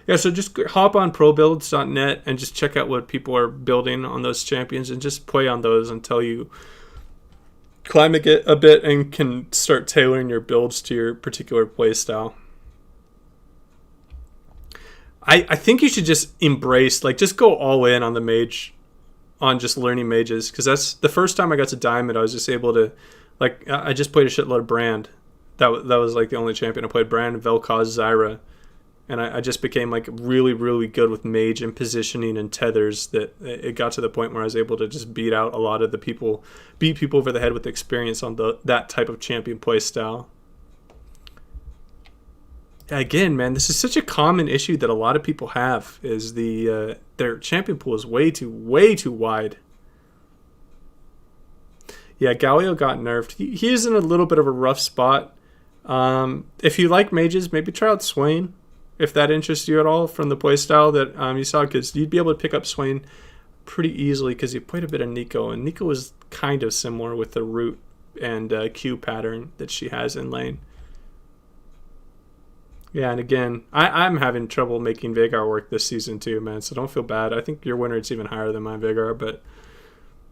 Yeah, so just hop on probuilds.net and just check out what people are building on those champions and just play on those until you climb a bit and can start tailoring your builds to your particular play style. I think you should just embrace, just go all in on the mage, on just learning mages, because that's the first time I got to Diamond. I was just able to, I just played a shitload of Brand. That was the only champion I played. Brand, Vel'Koz, Zyra, and I just became really, really good with mage and positioning and tethers. That it got to the point where I was able to just beat out a lot of the people, beat people over the head with experience on that type of champion play style. Again, man, this is such a common issue that a lot of people have, is their champion pool is way too wide. Yeah, Galio got nerfed. He is in a little bit of a rough spot. If you like mages, maybe try out Swain, if that interests you at all from the playstyle that you saw, because you'd be able to pick up Swain pretty easily because you played a bit of Nico, and Nico is kind of similar with the root and Q pattern that she has in lane. Yeah, and again, I'm having trouble making Veigar work this season too, man, so don't feel bad. I think your win rate's even higher than my Veigar, but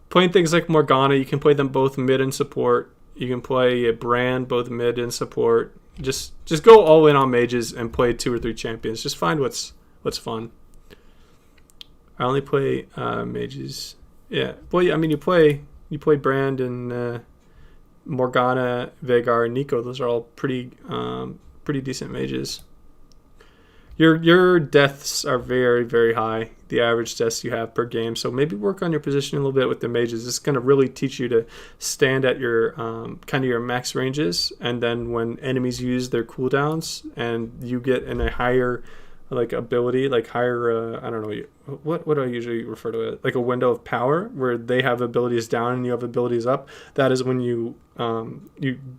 playing things like Morgana, you can play them both mid and support. You can play a Brand both mid and support. Just go all in on mages and play 2 or 3 champions. Just find what's fun. I only play mages. Yeah, well, I mean, you play Brand and Morgana, Veigar, and Nico. Those are all pretty decent mages. Your deaths are very, very high, the average deaths you have per game. So maybe work on your position a little bit with the mages. It's going to really teach you to stand at your kind of your max ranges, and then when enemies use their cooldowns and you get in a higher like ability, like higher I don't know, what do I usually refer to it, like a window of power where they have abilities down and you have abilities up. That is when you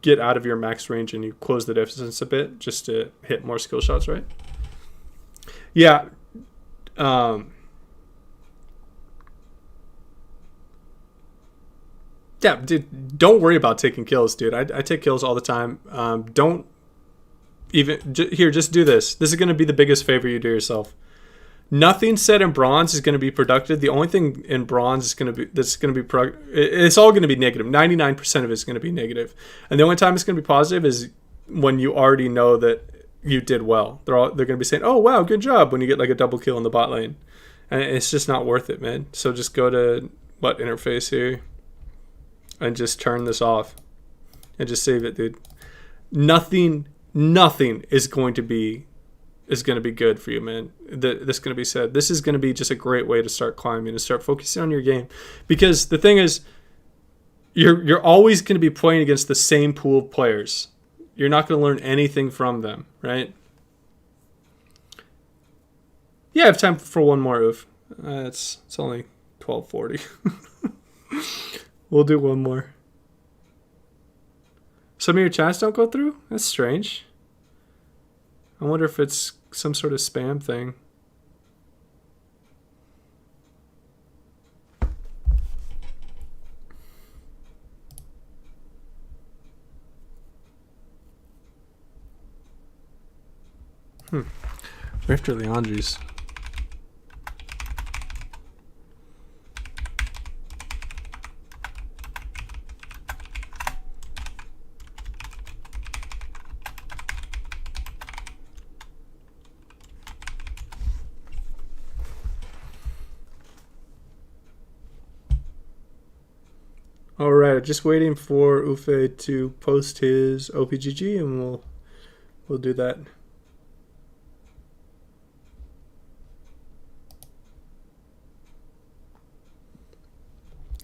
get out of your max range and you close the distance a bit just to hit more skill shots, right? Yeah. Yeah, dude, don't worry about taking kills, dude. I take kills all the time. Don't even... Here, just do this. This is going to be the biggest favor you do yourself. Nothing said in bronze is going to be productive. The only thing in bronze is going to be... It's all going to be negative. 99% of it is going to be negative. And the only time it's going to be positive is when you already know that you did well. They're going to be saying, "Oh wow, good job," when you get like a double kill in the bot lane, and it's just not worth it, man. So just go to interface here, and just turn this off, and just save it, dude. Nothing is going to be good for you, man. This is going to be said. This is going to be just a great way to start climbing and start focusing on your game, because the thing is, you're always going to be playing against the same pool of players. You're not going to learn anything from them, right? Yeah, I have time for one more oof. It's only 12:40. We'll do one more. Some of your chats don't go through? That's strange. I wonder if it's some sort of spam thing. Rifter Leandri's. All right, just waiting for Ufe to post his OPGG, and we'll do that.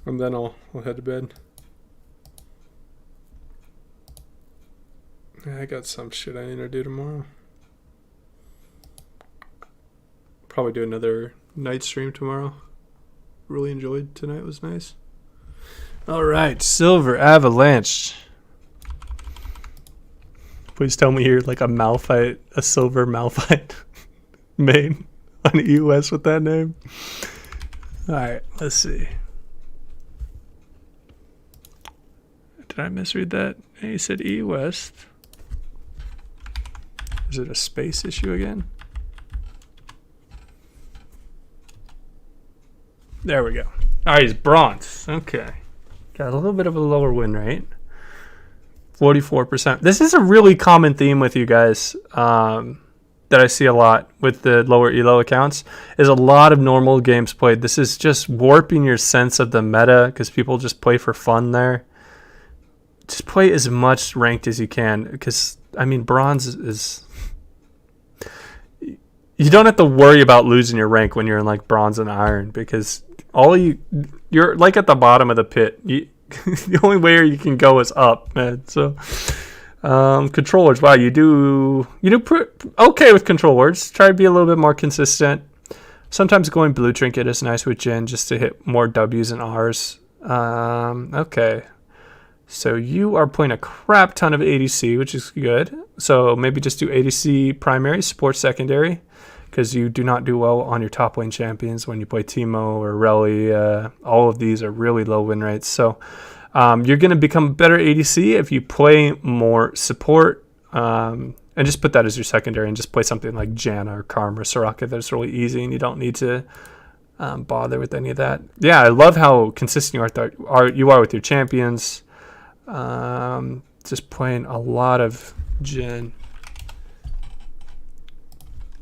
And then I'll head to bed. I got some shit I need to do tomorrow. Probably do another night stream tomorrow. Really enjoyed tonight. It was nice. All right, Silver Avalanche. Please tell me you're like a Malphite, a Silver Malphite main on EOS with that name. All right, let's see. Did I misread that? He said E West. Is it a space issue again? There we go. All right, he's bronze. Okay. Got a little bit of a lower win rate. 44%. This is a really common theme with you guys that I see a lot with the lower elo accounts, is a lot of normal games played. This is just warping your sense of the meta because people just play for fun there. Just play as much ranked as you can, because I mean, bronze is, you don't have to worry about losing your rank when you're in like bronze and iron, because you're like at the bottom of the pit. The only way you can go is up, man. So controllers, wow, you do okay with controllers. Try to be a little bit more consistent. Sometimes going blue trinket is nice with Jhin just to hit more W's and R's. Okay. So you are playing a crap ton of ADC, which is good. So maybe just do ADC primary, support secondary, because you do not do well on your top lane champions when you play Teemo or Reli. All of these are really low win rates. So you're going to become better ADC if you play more support. And just put that as your secondary and just play something like Janna or Karma or Soraka that's really easy and you don't need to bother with any of that. Yeah, I love how consistent you are with your champions. Just playing a lot of Jhin.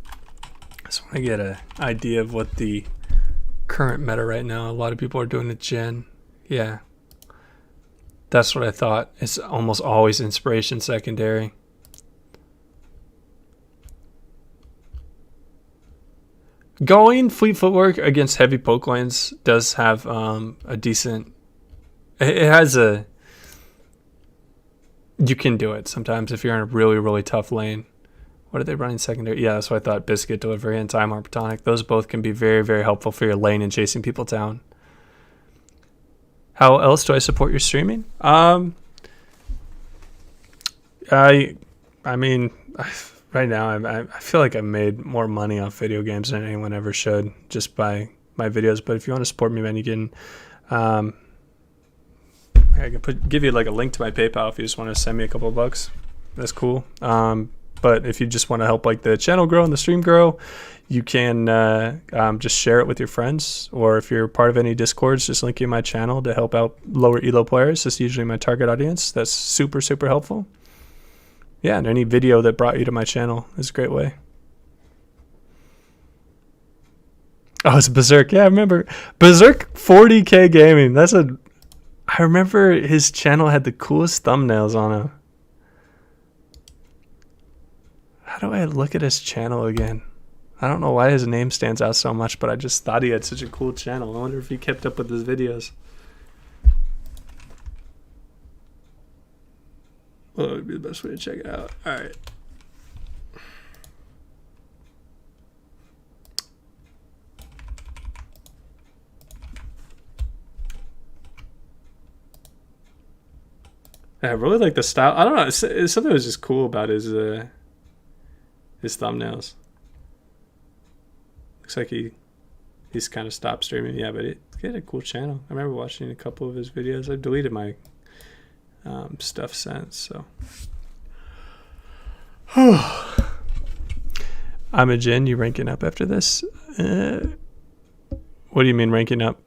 I just want to get an idea of what the current meta right now. A lot of people are doing the Jhin. Yeah. That's what I thought. It's almost always inspiration secondary. Going fleet footwork against heavy poke lanes does have a decent... It has a... You can do it sometimes if you're in a really, really tough lane. What are they running secondary? Yeah, that's what I thought. Biscuit, Delivery, and Time Harpatonic. Those both can be very, very helpful for your lane and chasing people down. How else do I support your streaming? I mean, right now I feel like I made more money off video games than anyone ever should just by my videos. But if you want to support me, man, you can. I can give you like a link to my PayPal if you just want to send me a couple of bucks. That's cool. But if you just want to help like the channel grow and the stream grow, you can just share it with your friends, or if you're part of any discords, just link you my channel to help out lower elo players. That's usually my target audience. That's super, super helpful. Yeah, and any video that brought you to my channel is a great way. Oh, it's Berserk. Yeah, I remember Berserk 40K Gaming. I remember his channel had the coolest thumbnails on him. How do I look at his channel again? I don't know why his name stands out so much, but I just thought he had such a cool channel. I wonder if he kept up with his videos. What would be the best way to check it out? All right. I really like the style. I don't know. Something that was just cool about his thumbnails. Looks like he's kind of stopped streaming. Yeah, but he had a cool channel. I remember watching a couple of his videos. I've deleted my stuff since, so. I'm a Jhin. You ranking up after this? What do you mean ranking up?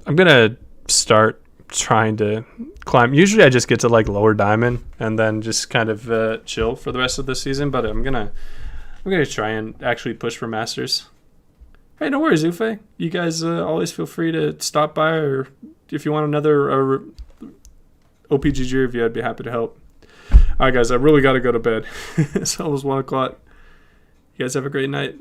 I'm gonna start trying to climb. Usually I just get to like lower diamond and then just kind of chill for the rest of the season, but I'm gonna try and actually push for masters. Hey, no worries, Ufe. You guys always feel free to stop by, or if you want another OPGG review, I'd be happy to help. All right, guys, I really got to go to bed. It's almost 1 o'clock. You guys have a great night.